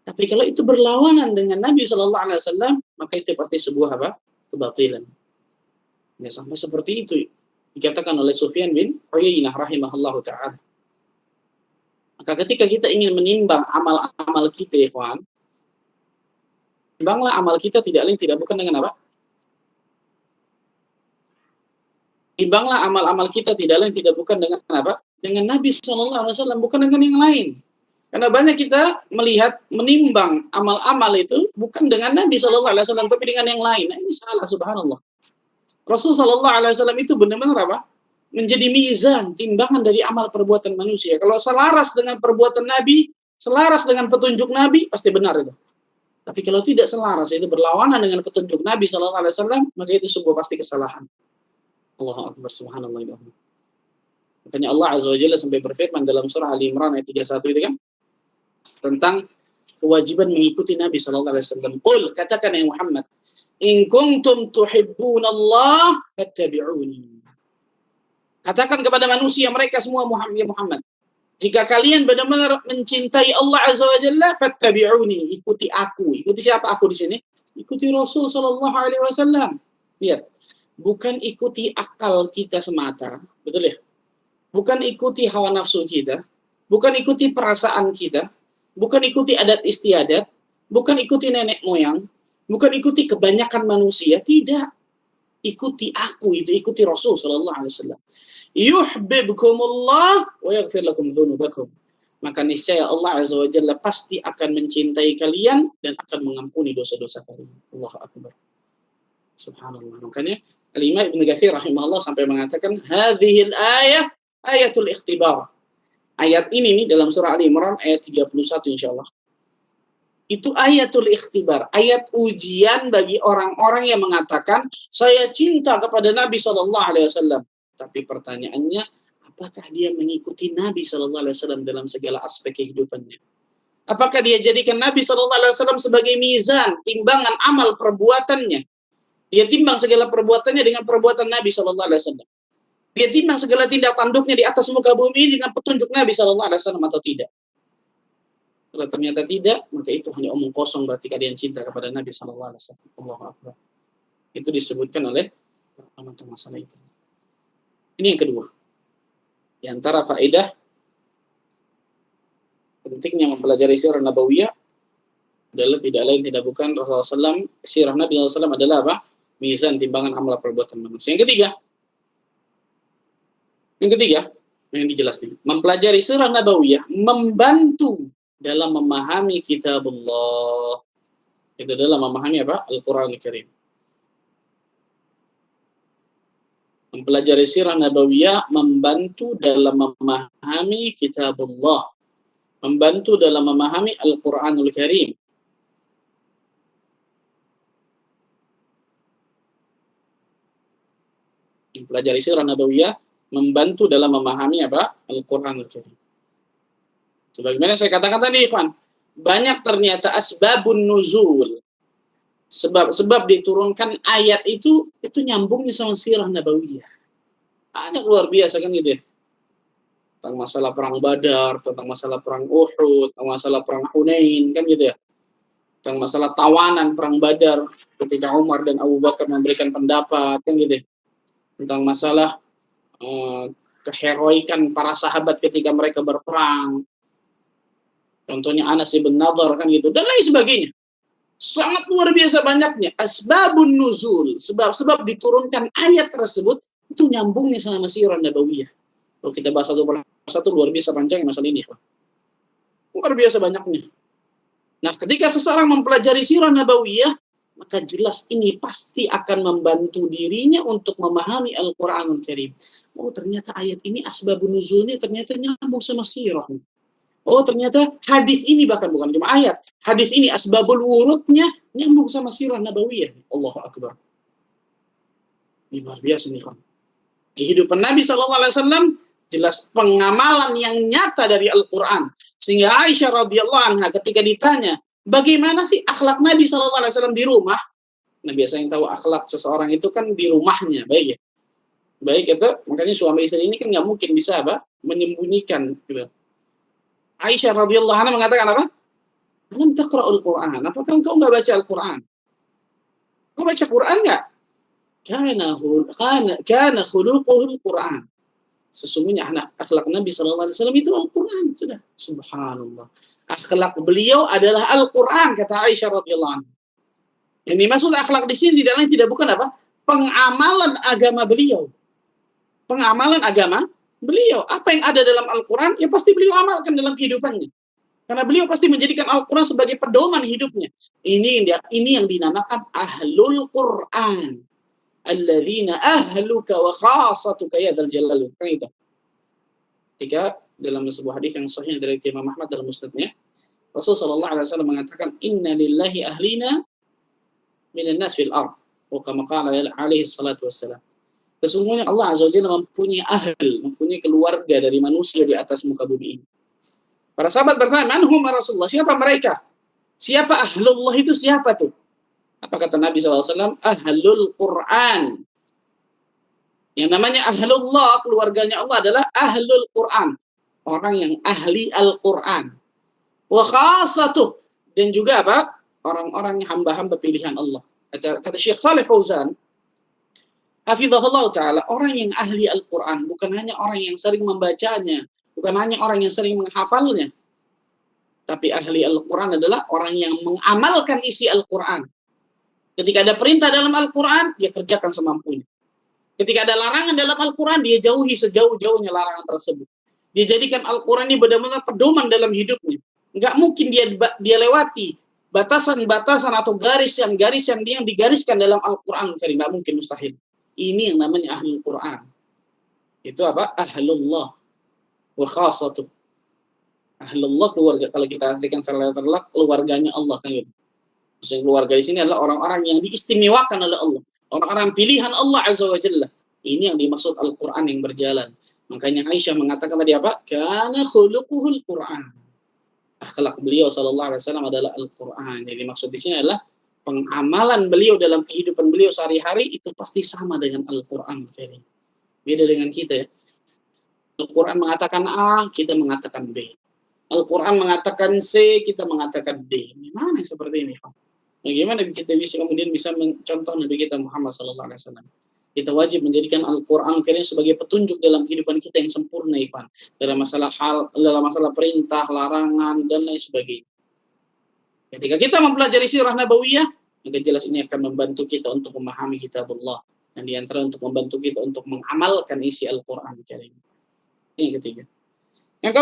Tapi kalau itu berlawanan dengan Nabi SAW, maka itu pasti sebuah apa? Kebatilan. Ya, sampai seperti itu dikatakan oleh Sufyan bin Uyainah rahimahullahu ta'ala. Maka ketika kita ingin menimbang amal-amal kita, ikhwan, timbanglah amal kita tidak lain tidak bukan dengan apa? Timbanglah amal-amal kita tidak lain tidak bukan dengan apa? Dengan Nabi SAW, bukan dengan yang lain. Karena banyak kita menimbang amal-amal itu bukan dengan Nabi SAW, tapi dengan yang lain. Nah, ini salah, subhanallah. Rasul SAW itu benar-benar apa? Menjadi mizan, timbangan dari amal perbuatan manusia. Kalau selaras dengan perbuatan Nabi, selaras dengan petunjuk Nabi, pasti benar itu. Tapi kalau tidak selaras, itu berlawanan dengan petunjuk Nabi SAW, maka itu sebuah pasti kesalahan. Allahu Akbar, subhanallah. Makanya Allah Azza wa Jalla sampai berfirman dalam surah Ali Imran ayat 31 itu kan, tentang kewajiban mengikuti Nabi SAW. Qul, katakan ya Muhammad, in kuntum tuhibbunallah fattabi'uni. Katakan kepada manusia mereka semua Muhammad, jika kalian benar-benar mencintai Allah Azza wa Jalla, fattabi'uni, ikuti aku. Ikuti siapa aku di sini? Ikuti Rasul sallallahu alaihi wasallam. Lihat, bukan ikuti akal kita semata, betul ya? Bukan ikuti hawa nafsu kita, bukan ikuti perasaan kita, bukan ikuti adat istiadat, bukan ikuti nenek moyang, bukan ikuti kebanyakan manusia, tidak. Ikuti aku, itu ikuti Rasul sallallahu alaihi wasallam. Yuhibbukumullah wa yaghfir lakum dzunubakum. Maka niscaya Allah Azza wa Jalla pasti akan mencintai kalian dan akan mengampuni dosa-dosa kalian. Allahu Akbar. Subhanallah. Makanya Al-Imam Ibnu Katsir rahimahullah sampai mengatakan hadhil ayah ayatul ikhtibar. Ayat ini nih dalam surah Ali Imran ayat 31 insyaallah. Itu ayatul ikhtibar, ayat ujian bagi orang-orang yang mengatakan saya cinta kepada Nabi SAW. Tapi pertanyaannya, apakah dia mengikuti Nabi SAW dalam segala aspek kehidupannya? Apakah dia jadikan Nabi SAW sebagai mizan, timbangan amal perbuatannya? Dia timbang segala perbuatannya dengan perbuatan Nabi SAW. Dia timbang segala tindak tanduknya di atas muka bumi dengan petunjuk Nabi SAW atau tidak? Kalau ternyata tidak, maka itu hanya omong kosong, berarti kalian cinta kepada Nabi SAW. Allahu Akbar. Itu disebutkan oleh tentang masalah itu. Ini yang kedua. Di antara faedah pentingnya mempelajari sirah nabawiyah adalah tidak lain tidak bukan Rasulullah SAW, sirah Nabi SAW adalah apa? Mizan, timbangan amal perbuatan manusia. Yang ketiga, yang dijelaskan, mempelajari sirah nabawiyah membantu dalam memahami kitabullah. Itu dalam memahami apa? Al-Quran Al-Karim. Mempelajari sirah nabawiyah membantu dalam memahami kitabullah. Membantu dalam memahami Al-Quranul Karim. Mempelajari sirah nabawiyah membantu dalam memahami apa? Al-Quranul Karim. Sebagaimana saya katakan tadi, Ikhwan, banyak ternyata asbabun nuzul. Sebab diturunkan ayat itu nyambungnya sama sirah nabawiyah. Banyak luar biasa kan gitu ya. Tentang masalah perang Badar, tentang masalah perang Uhud, tentang masalah perang Hunain, kan gitu ya. Tentang masalah tawanan perang Badar ketika Umar dan Abu Bakar memberikan pendapat, kan gitu ya. Tentang masalah keheroikan para sahabat ketika mereka berperang. Contohnya Anas bin Nadhr kan gitu, dan lain sebagainya. Sangat luar biasa banyaknya asbabun nuzul, sebab diturunkan ayat tersebut itu nyambungnya sama sirah nabawiyah. Kalau kita bahas satu persatu luar biasa panjang masalah ini. Luar biasa banyaknya. Nah, ketika seseorang mempelajari sirah nabawiyah, maka jelas ini pasti akan membantu dirinya untuk memahami Al-Quranul Karim. Oh, ternyata ayat ini asbabun nuzulnya ternyata nyambung sama sirah. Oh, ternyata hadis ini bahkan bukan cuma ayat. Hadis ini asbabul wurudnya nyambung sama sirah nabawiyah. Allahu Akbar. Ini luar biasa nih, kan. Kehidupan Nabi SAW jelas pengamalan yang nyata dari Al-Quran. Sehingga Aisyah radhiyallahu anha ketika ditanya, bagaimana sih akhlak Nabi SAW di rumah? Nah, biasanya yang tahu akhlak seseorang itu kan di rumahnya, baik ya. Baik itu, makanya suami istri ini kan nggak mungkin bisa menyembunyikan. Gitu. Aisyah radhiyallahu anha mengatakan apa? Alam taqra'ul Quran. Apakah engkau nggak baca Al-Quran? Kau baca Quran nggak? Kana khuluquhul Quran. Sesungguhnya akhlak Nabi SAW itu Al-Quran. Sudah. Subhanallah. Akhlak beliau adalah Al-Quran, kata Aisyah radhiyallahu anha. Yang dimaksud akhlak di sini tidak bukan apa? Pengamalan agama beliau. Pengamalan agama beliau. Apa yang ada dalam Al-Quran, ya pasti beliau amalkan dalam kehidupannya. Karena beliau pasti menjadikan Al-Quran sebagai pedoman hidupnya. Ini yang dinamakan Ahlul Quran. Alladzina ahluka wa khasatuka ya dzal jalali. Kan itu. Ketika dalam sebuah hadis yang sahih dari Imam Ahmad dalam musnadnya, Rasulullah sallallahu alaihi wasallam mengatakan inna lillahi ahlina minan nas fil ard. Wa kama qala alaihi salatu wassalam. Sesungguhnya Allah azza wajalla mempunyai keluarga dari manusia di atas muka bumi ini. Para sahabat bertanya, "Man hum Rasulullah?" Siapa mereka? Siapa ahlullah itu siapa tuh? Apa kata Nabi SAW? Ahlul Quran. Yang namanya ahlullah, keluarganya Allah adalah ahlul Quran. Orang yang ahli Al-Quran. Wa khasatuh. Dan juga apa? Orang-orang hamba-hamba pilihan Allah. Kata Syekh Saleh Fauzan, hafizahullah ta'ala, orang yang ahli Al-Quran bukan hanya orang yang sering membacanya, bukan hanya orang yang sering menghafalnya, tapi ahli Al-Quran adalah orang yang mengamalkan isi Al-Quran. Ketika ada perintah dalam Al-Quran, dia kerjakan semampunya. Ketika ada larangan dalam Al-Quran, dia jauhi sejauh-jauhnya larangan tersebut. Dia jadikan Al-Quran ini benar-benar pedoman dalam hidupnya. Nggak mungkin dia lewati batasan-batasan atau garis yang digariskan dalam Al-Quran. Nggak mungkin, mustahil. Ini yang namanya ahlul Quran. Itu apa? Ahlullah wa khasatuh. Ahlullah keluarga, kalau kita artikan secara literal, keluarganya Allah kan gitu. Maksudnya keluarga di sini adalah orang-orang yang diistimewakan oleh Allah. Orang-orang pilihan Allah Azza wa Jalla. Ini yang dimaksud Al-Quran yang berjalan. Makanya Aisyah mengatakan tadi apa? Kana khuluquhul Quran. Akhlak beliau sallallahu alaihi wasallam adalah Al-Quran. Jadi maksud di sini adalah pengamalan beliau dalam kehidupan beliau sehari-hari itu pasti sama dengan Al-Quran. Beda dengan kita ya. Al-Quran mengatakan A, kita mengatakan B. Al-Quran mengatakan C, kita mengatakan D. Gimana seperti ini? Bagaimana kita kemudian bisa mencontoh Nabi kita Muhammad SAW? Kita wajib menjadikan Al-Quran sebagai petunjuk dalam kehidupan kita yang sempurna, Ikhwan. Dalam masalah perintah, larangan, dan lain sebagainya. Ketika kita mempelajari sirah nabawiyah, maka jelas ini akan membantu kita untuk memahami kitabullah. Dan diantara untuk membantu kita untuk mengamalkan isi Al-Quran. Ini yang ketiga. Yang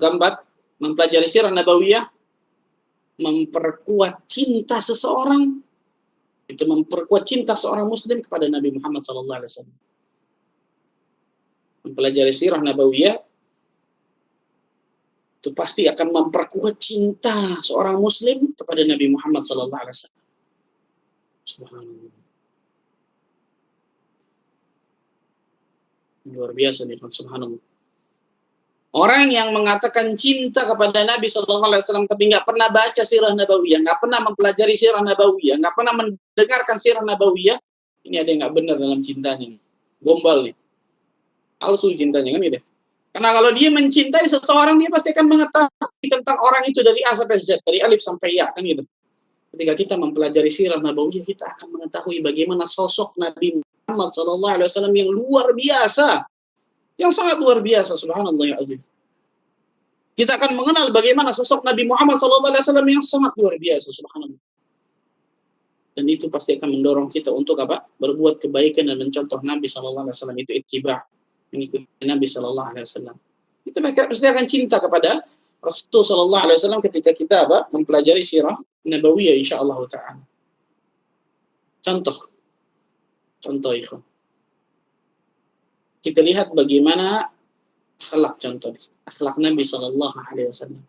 keempat, mempelajari sirah nabawiyah memperkuat cinta seseorang, itu memperkuat cinta seorang muslim kepada Nabi Muhammad SAW. Mempelajari sirah nabawiyah itu pasti akan memperkuat cinta seorang muslim kepada Nabi Muhammad SAW. Subhanallah. Luar biasa nih, subhanallah. Orang yang mengatakan cinta kepada Nabi SAW tapi nggak pernah baca sirah nabawiyah, nggak pernah mempelajari sirah nabawiyah, nggak pernah mendengarkan sirah nabawiyah, ini ada yang nggak benar dalam cintanya. Gombal nih. Palsu cintanya kan gitu. Karena kalau dia mencintai seseorang, dia pasti akan mengetahui tentang orang itu dari A sampai Z, dari alif sampai ya kan gitu. Ketika kita mempelajari sirah nabawiyah, kita akan mengetahui bagaimana sosok Nabi Muhammad SAW yang luar biasa. Yang sangat luar biasa, subhanallah ya azim. Kita akan mengenal bagaimana sosok Nabi Muhammad SAW yang sangat luar biasa, subhanallah. Dan itu pasti akan mendorong kita untuk apa? Berbuat kebaikan dan mencontoh Nabi Shallallahu Alaihi Wasallam. Itu ittiba, mengikuti Nabi Shallallahu Alaihi Wasallam. Itu mereka pasti akan cinta kepada Rasul Shallallahu Alaihi Wasallam ketika kita apa? Mempelajari sirah Nabawiyah insyaallah taala. Contoh itu. Kita lihat bagaimana akhlak Nabi Shallallahu Alaihi Wasallam.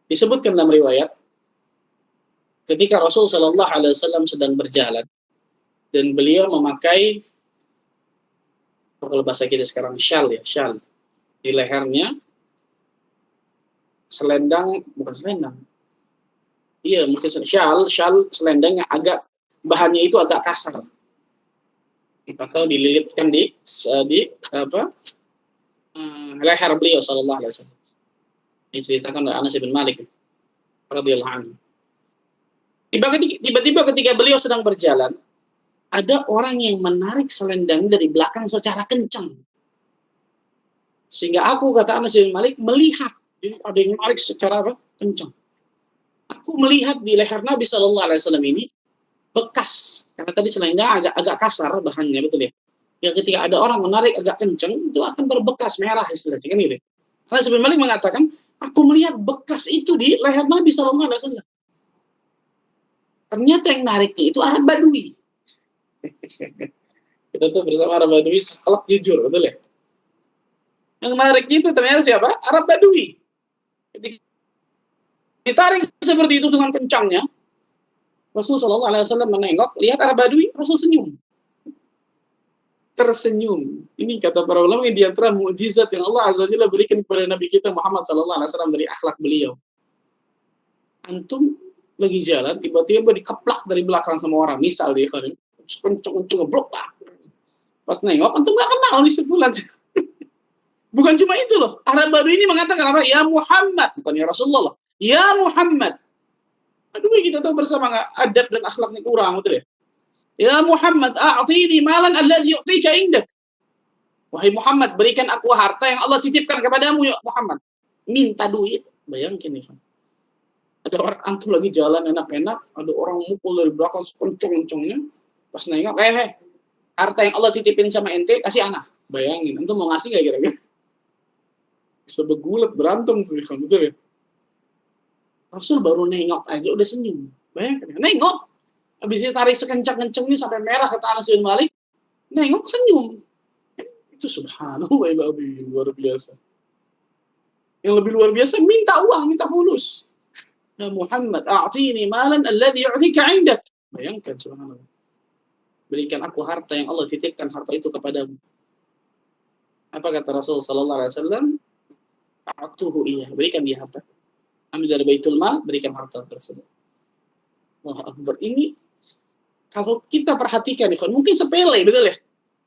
Disebutkan dalam riwayat ketika Rasul Shallallahu Alaihi Wasallam sedang berjalan dan beliau memakai, kalau bahasa kita sekarang syal di lehernya, selendang, bukan selendang, iya mungkin syal selendang yang agak bahannya itu agak kasar atau dililitkan di leher beliau Shallallahu Alaihi Wasallam. Ini ceritakan oleh Anas bin Malik radhiyallahu anhu. Tiba-tiba ketika beliau sedang berjalan, ada orang yang menarik selendang dari belakang secara kencang. Sehingga aku, kata Anas bin Malik, melihat, jadi ada yang menarik secara kencang. Aku melihat di leher Nabi Shallallahu Alaihi Wasallam ini bekas, karena tadi selendang agak kasar bahannya, betul ya. Ya ketika ada orang menarik agak kencang, itu akan berbekas merah istilahnya, kan gitu. Anas bin Malik mengatakan, aku melihat bekas itu di leher Nabi Shallallahu Alaihi Wasallam. Ternyata yang nariknya itu Arab Badui. Kita tuh bersama Arab Badui sekelak jujur, betul ya? Yang nariknya itu ternyata siapa? Arab Badui. Ketika ditarik seperti itu dengan kencangnya, Rasul Shallallahu Alaihi Wasallam menengok, lihat Arab Badui, Rasul senyum. Tersenyum. Ini kata para ulama di antara mukjizat yang Allah Azza wa Jalla berikan kepada Nabi kita Muhammad Sallallahu Alaihi Wasallam dari akhlak beliau. Antum lagi jalan, tiba-tiba dikeplak dari belakang sama orang, misal dia kan, kenceng blok lah. Pas nengok, antum gak kenal di sebulan. Bukan cuma itu loh, Arab Badui ini mengatakan apa? Ya Muhammad, bukan ya Rasulullah. Ya Muhammad. Aduh, kita tahu bersama nggak adab dan akhlaknya kurang, betul ya? Ya Muhammad, a'tini malan alladhi yu'tika indak. Wahai Muhammad, berikan aku harta yang Allah titipkan kepadamu ya Muhammad. Minta duit. Bayangkan nih. Ada orang antum lagi jalan enak-enak, ada orang mukul dari belakang sekencang-kencangnya. Pas nengok, harta yang Allah titipin sama ente, kasih anak. Bayangin, antum mau ngasih nggak kira-kira? Bisa bergulat, berantem tuh, betul ya? Rasul baru nengok aja udah senyum. Bayangkan, nengok. Habis itu tarik sekencang-kencangnya sampai merah, kata Anas bin Malik. Nengok senyum. Itu subhanallah, luar biasa. Yang lebih luar biasa, minta uang, minta fulus. Ya Muhammad, a'tini malan alladhi yu'tika indak. Bayangkan, subhanallah. Berikan aku harta yang Allah titipkan harta itu kepadamu. Apa kata Rasul sallallahu alaihi wasallam? A'tuhu iya, berikan dia harta. Ambil dari Baitul Mal, berikan harta tersebut. Wah, Akbar. Ini kalau kita perhatikan, mungkin sepele, betul ya?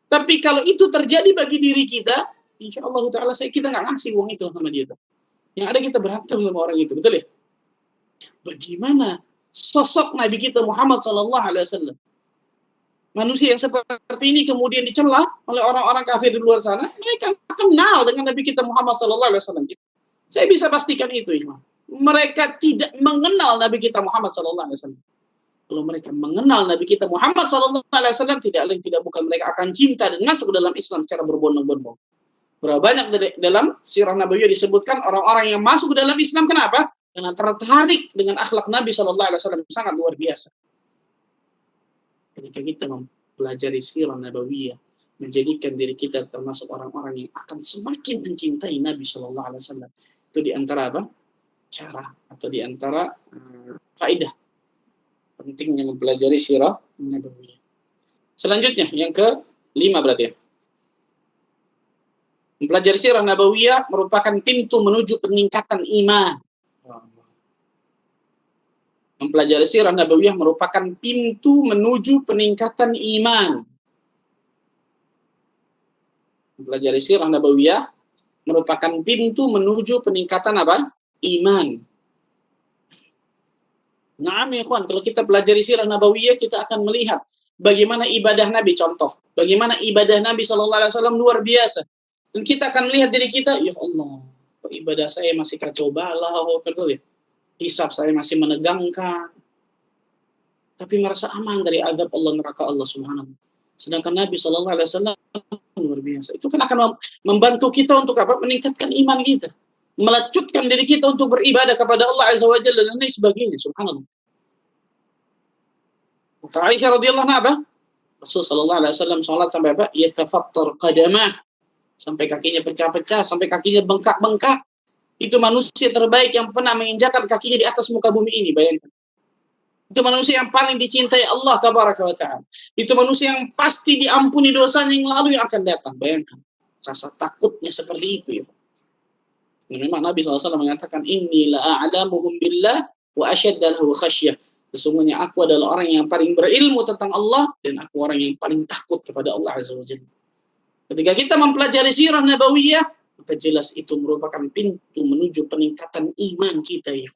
Tapi kalau itu terjadi bagi diri kita, insya Allah Ta'ala kita nggak ngasih uang itu sama dia. Yang ada kita berantem sama orang itu, betul ya? Bagaimana sosok Nabi kita Muhammad Sallallahu Alaihi Wasallam? Manusia yang seperti ini kemudian dicela oleh orang-orang kafir di luar sana, mereka kenal dengan Nabi kita Muhammad Sallallahu Alaihi Wasallam. Saya bisa pastikan itu, Imam. Mereka tidak mengenal Nabi kita Muhammad Sallallahu Alaihi Wasallam. Kalau mereka mengenal Nabi kita Muhammad SAW, tidak bukan mereka akan cinta dan masuk ke dalam Islam secara berbondong-bondong. Berapa banyak dalam sirah Nabawiyah disebutkan orang-orang yang masuk ke dalam Islam, kenapa? Karena tertarik dengan akhlak Nabi SAW, sangat luar biasa. Ketika kita mempelajari sirah Nabawiyah, menjadikan diri kita termasuk orang-orang yang akan semakin mencintai Nabi SAW. Itu diantara apa? Cara atau diantara faedah pentingnya mempelajari sirah Nabawiyah. Selanjutnya, yang ke-5 berarti ya. Mempelajari sirah Nabawiyah merupakan pintu menuju peningkatan iman. Mempelajari sirah Nabawiyah merupakan pintu menuju peningkatan iman. Mempelajari sirah Nabawiyah merupakan pintu menuju peningkatan apa? Iman. Nah, ikhwan, kalau kita pelajari sirah Nabawiyah, kita akan melihat bagaimana ibadah Nabi, contoh. Bagaimana ibadah Nabi SAW luar biasa. Dan kita akan melihat diri kita, ya Allah, ibadah saya masih kacau balau, betul ya? Hisab saya masih menegangkan. tapi merasa aman dari azab Allah, neraka Allah Subhanahu. Sedangkan Nabi Shallallahu Alaihi Wasallam luar biasa. Itu kan akan membantu kita untuk apa? Meningkatkan iman kita, melecutkan diri kita untuk beribadah kepada Allah Azza wa Jalla dan lain sebagainya. Subhanallah. Maka Aisyah radhiyallahu anha apa? Rasul Shallallahu Alaihi Wasallam sholat sampai apa? Yatafattar qadamah, sampai kakinya pecah-pecah, sampai kakinya bengkak-bengkak. Itu manusia terbaik yang pernah menginjakkan kakinya di atas muka bumi ini. Bayangkan. Itu manusia yang paling dicintai Allah Tabaraka wa Ta'ala. Itu manusia yang pasti diampuni dosanya yang lalu yang akan datang. Bayangkan. Rasa takutnya seperti itu ya. Dan memang Nabi SAW mengatakan, Inni la'a'lamuhum billah wa asyadda lahu khasyah. Sesungguhnya aku adalah orang yang paling berilmu tentang Allah dan aku orang yang paling takut kepada Allah Azza wa Jalla. Ketika kita mempelajari sirah nabawiyah, maka jelas itu merupakan pintu menuju peningkatan iman kita ya.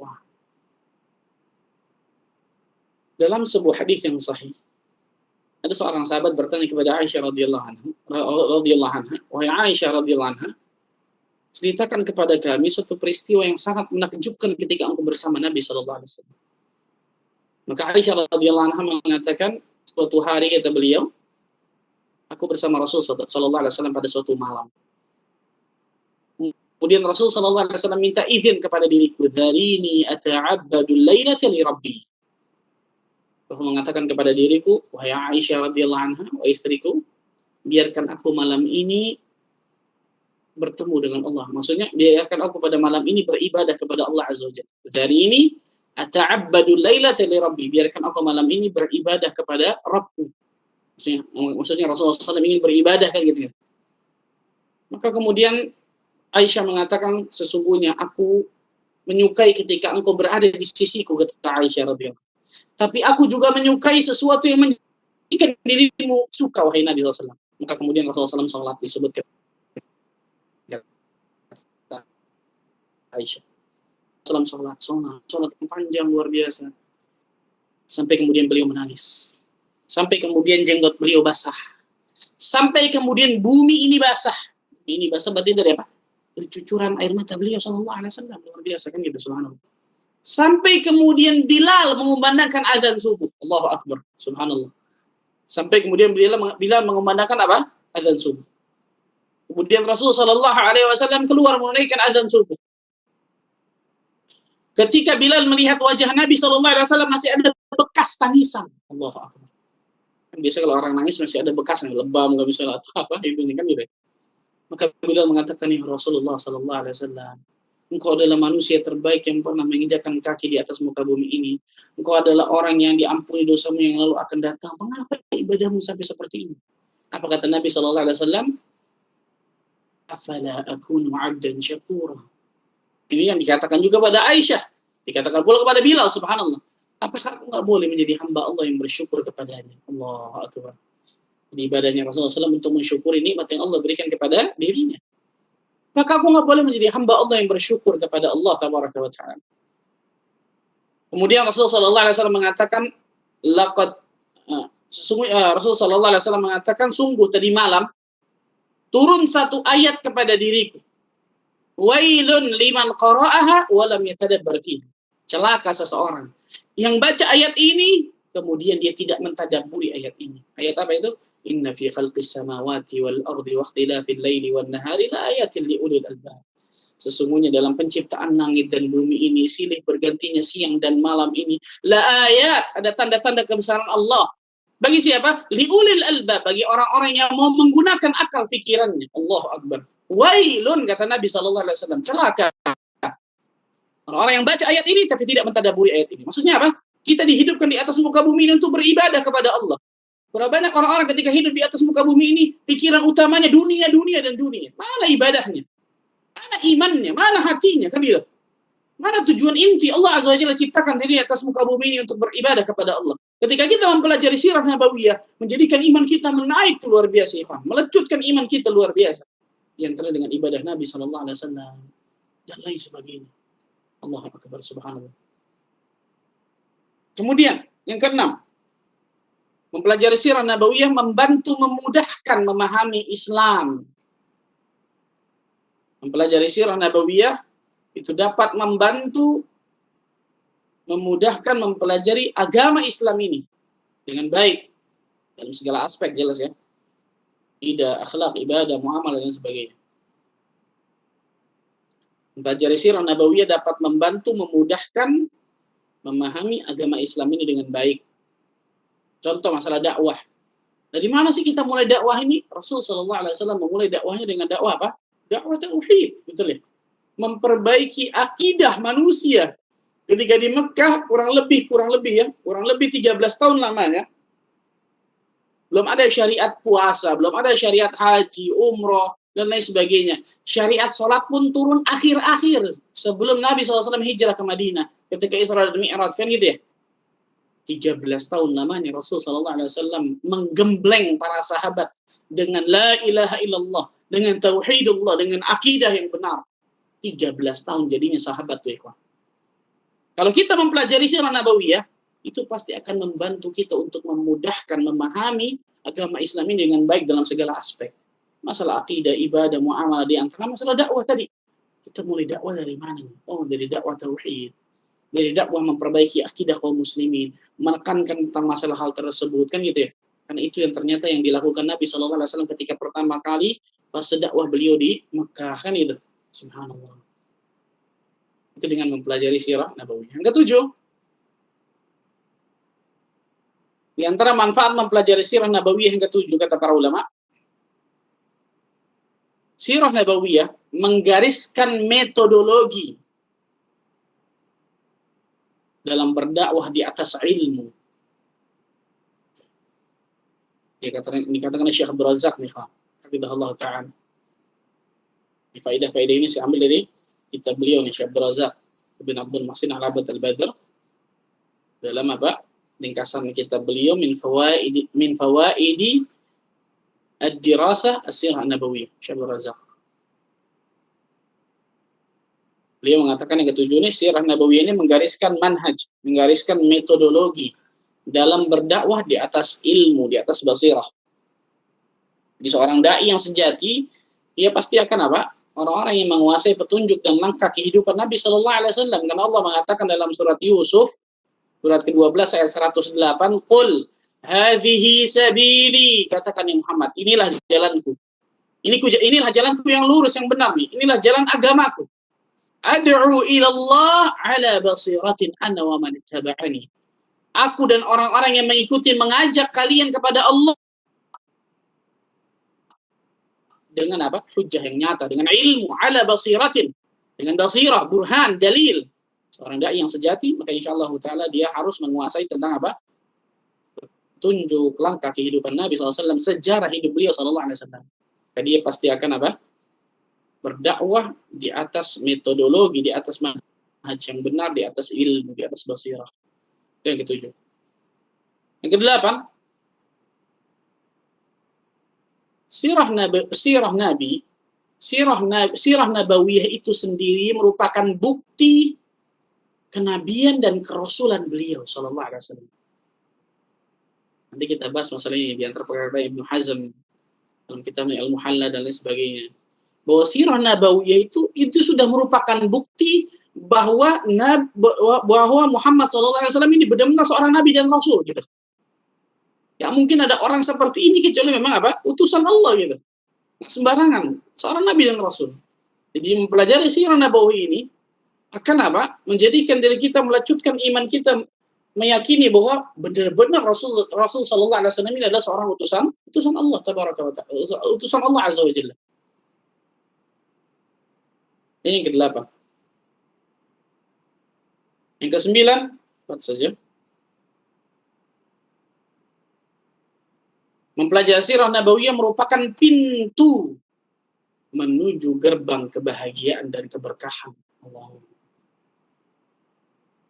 Dalam sebuah hadis yang sahih, ada seorang sahabat bertanya kepada Aisyah radhiyallahu anha, wahai Aisyah radhiyallahu anha, ceritakan kepada kami suatu peristiwa yang sangat menakjubkan ketika engkau bersama Nabi sallallahu alaihi wasallam. Maka Aisyah radhiyallahu anha mengatakan, suatu hari kata beliau, aku bersama Rasul sallallahu alaihi wasallam pada suatu malam. Kemudian Rasul sallallahu alaihi wasallam minta izin kepada diriku, "Dharini ata'abbadul lailata li Rabbi." Rasul mengatakan kepada diriku, wahai Aisyah radhiyallahu anha, wahai istriku, biarkan aku malam ini bertemu dengan Allah. Maksudnya, biarkan aku pada malam ini beribadah kepada Allah Azza wa Jalla. Dari ini, ata'abbadul lailata li Rabbi, biarkan aku malam ini beribadah kepada Rabbku. Maksudnya Rasulullah SAW ingin beribadah kan gitu. Maka kemudian Aisyah mengatakan, sesungguhnya aku menyukai ketika engkau berada di sisiku, kata Aisyah radhiyallahu anha. Tapi aku juga menyukai sesuatu yang menjadikan dirimu suka, wahai Nabi SAW. Maka kemudian Rasulullah SAW sholat, disebutkan Aisyah. Rasulullah SAW sholat yang panjang luar biasa. Sampai kemudian beliau menangis. Sampai kemudian jenggot beliau basah. Sampai kemudian bumi ini basah. Ini basah berarti dari apa? Dari cucuran air mata beliau Sallallahu Alaihi Wasallam. Luar biasa kan gitu, subhanallah. Sampai kemudian Bilal mengumandangkan azan subuh. Allahu Akbar. Subhanallah. Sampai kemudian Bilal mengumandangkan apa? Azan subuh. Kemudian Rasul Sallallahu Alaihi Wasallam keluar menunaikan azan subuh. Ketika Bilal melihat wajah Nabi Sallallahu Alaihi Wasallam masih ada bekas tangisan. Allahu Akbar. Biasa kalau orang nangis masih ada bekas, lebam, nggak bisa apa itu kan gitu. Maka Bilal mengatakan, ya Rasulullah Sallallahu Alaihi Wasallam, engkau adalah manusia terbaik yang pernah menginjakkan kaki di atas muka bumi ini. Engkau adalah orang yang diampuni dosamu yang lalu akan datang. Mengapa ibadahmu sampai seperti ini? Apa kata Nabi Sallallahu Alaihi Wasallam? Afala akunu 'abdan syakura. Ini yang dikatakan juga pada Aisyah. Dikatakan pula kepada Bilal, subhanallah. Apakah aku nggak boleh menjadi hamba Allah yang bersyukur kepadanya? Allahu Akbar. Di ibadahnya Rasulullah SAW untuk mensyukuri nikmat yang Allah berikan kepada dirinya. Maka aku nggak boleh menjadi hamba Allah yang bersyukur kepada Allah Tabaraka wa Ta'ala. Kemudian Rasulullah SAW mengatakan, sesungguhnya Rasulullah SAW mengatakan, sungguh tadi malam turun satu ayat kepada diriku. Wailun liman qara'aha wa lam yatadabbar fiha. Celaka seseorang yang baca ayat ini kemudian dia tidak mentadabburi ayat ini. Ayat apa itu? Inna fi khalqis samawati wal ardi wa ikhtilafil laili wan nahari la ayatin li ulil albab. Sesungguhnya dalam penciptaan langit dan bumi ini, silih bergantinya siang dan malam ini, la ayat, ada tanda-tanda kebesaran Allah. Bagi siapa? Li ulil albab, bagi orang-orang yang mau menggunakan akal fikirannya. Allahu Akbar. Wailun, kata Nabi sallallahu alaihi wasallam, celaka orang-orang yang baca ayat ini tapi tidak mentadaburi ayat ini. Maksudnya apa? Kita dihidupkan di atas muka bumi ini untuk beribadah kepada Allah. Berapa banyak orang-orang ketika hidup di atas muka bumi ini, pikiran utamanya dunia, dunia, dan dunia. Mana ibadahnya? Mana imannya? Mana hatinya? Kan gitu. Mana tujuan inti Allah Azza wa Jalla ciptakan diri di atas muka bumi ini untuk beribadah kepada Allah. Ketika kita mempelajari sirah nabawiyah, menjadikan iman kita menaik luar biasa, melecutkan iman kita luar biasa. Di antara dengan ibadah Nabi Sallallahu Alaihi Wasallam dan lain sebagainya. Allahu Akbar, subhanallah. Kemudian yang keenam, mempelajari sirah nabawiyah membantu memudahkan memahami Islam. Mempelajari sirah nabawiyah itu dapat membantu memudahkan mempelajari agama Islam ini. dengan baik dalam segala aspek, jelas ya. Tidak akhlak, ibadah, muamalah dan sebagainya. Mempelajari sirah nabawiyah dapat membantu memudahkan memahami agama Islam ini dengan baik. Contoh masalah dakwah. Dari mana sih kita mulai dakwah ini? Rasul Shallallahu Alaihi Wasallam memulai dakwahnya dengan dakwah apa? Dakwah tauhid, betul ya? Memperbaiki akidah manusia. Ketika di Mekah kurang lebih 13 tahun lamanya, belum ada syariat puasa, belum ada syariat haji, umroh, dan lain sebagainya. Syariat sholat pun turun akhir-akhir sebelum Nabi SAW hijrah ke Madinah ketika Isra dan Mi'raj, kan gitu ya. 13 tahun lamanya Rasul SAW menggembleng para sahabat dengan la ilaha illallah, dengan tauhidullah, dengan akidah yang benar. 13 tahun jadinya sahabat tuh ikhwan. Kalau kita mempelajari sirah nabawiyah, itu pasti akan membantu kita untuk memudahkan memahami agama Islam ini dengan baik dalam segala aspek. Masalah akidah, ibadah, muamalah, di antara masalah dakwah tadi. Kita mulai dakwah dari mana? Oh, dari dakwah tauhid. Dari dakwah memperbaiki akidah kaum muslimin, menekankan tentang masalah hal tersebut, kan gitu ya. Karena itu yang ternyata yang dilakukan Nabi SAW ketika pertama kali pas dakwah beliau di Mekah, kan itu. Subhanallah. Itu dengan mempelajari sirah nabawiyah. Yang ketujuh, di antara manfaat mempelajari sirah nabawiyah yang ketujuh, kata para ulama, sirah nabawiyah menggariskan metodologi dalam berdakwah di atas ilmu. Dikatakan Syekh Abdul Razak nih, hafizahullah ta'ala. Di faedah-faedah ini saya ambil dari kitab beliau nih, Syekh Abdul Razak bin Abdul Muhsin Al-Abad Al-Badr. Dalam apa? Ringkasan kitab beliau min fawaidi ad-dirasah as-sirah nabawiyah, Syekh Abdul Razak. Beliau mengatakan yang ketujuh ini, sirah nabawiyah ini menggariskan manhaj, menggariskan metodologi dalam berdakwah di atas ilmu, di atas basirah. Jadi seorang dai yang sejati, dia pasti akan apa? Orang-orang yang menguasai petunjuk dan langkah kehidupan Nabi Shallallahu Alaihi Wasallam. Karena Allah mengatakan dalam surat Yusuf, surat ke-12 ayat 108, Qul hadhihi sabili, katakan ya Muhammad, inilah jalanku. Inilah jalanku yang lurus, yang benar nih. Inilah jalan agamaku. Ad'u ilallah ala basiratin ana wa man ittaba'ani. Aku dan orang-orang yang mengikuti mengajak kalian kepada Allah dengan apa? Hujjah yang nyata, dengan ilmu, ala basiratin, dengan basirah, burhan, dalil. Seorang dai yang sejati, maka insyaallah taala dia harus menguasai tentang apa? Tunjuk langkah kehidupan Nabi SAW, sejarah hidup beliau SAW. Jadi dia pasti akan apa? Berdakwah di atas metodologi, di atas manhaj yang benar, di atas ilmu, di atas basirah. Itu yang ketujuh. Yang kedelapan, sirah nabawiyah itu sendiri merupakan bukti kenabian dan kerasulan beliau sallallahu alaihi wasallam. Nanti kita bahas masalah ini di antara perkara Ibnu Hazm dalam kitabnya Al-Muhalla dan lain sebagainya. Bahwa sirah nabawiyah itu sudah merupakan bukti bahwa Muhammad SAW ini benar-benar seorang nabi dan rasul gitu. Ya mungkin ada orang seperti ini kecuali memang apa? Utusan Allah gitu. Nah, sembarangan, seorang nabi dan rasul. Jadi mempelajari sirah nabawiyah ini akan apa? Menjadikan diri kita, melacutkan iman kita, meyakini bahwa benar-benar Rasul sallallahu alaihi wasallam ini adalah seorang utusan Allah tabaraka wa ta'ala, utusan Allah azza wa jalla. Ini yang ke-8. Yang ke-9, empat saja. Mempelajari sirah nabawiyah merupakan pintu menuju gerbang kebahagiaan dan keberkahan.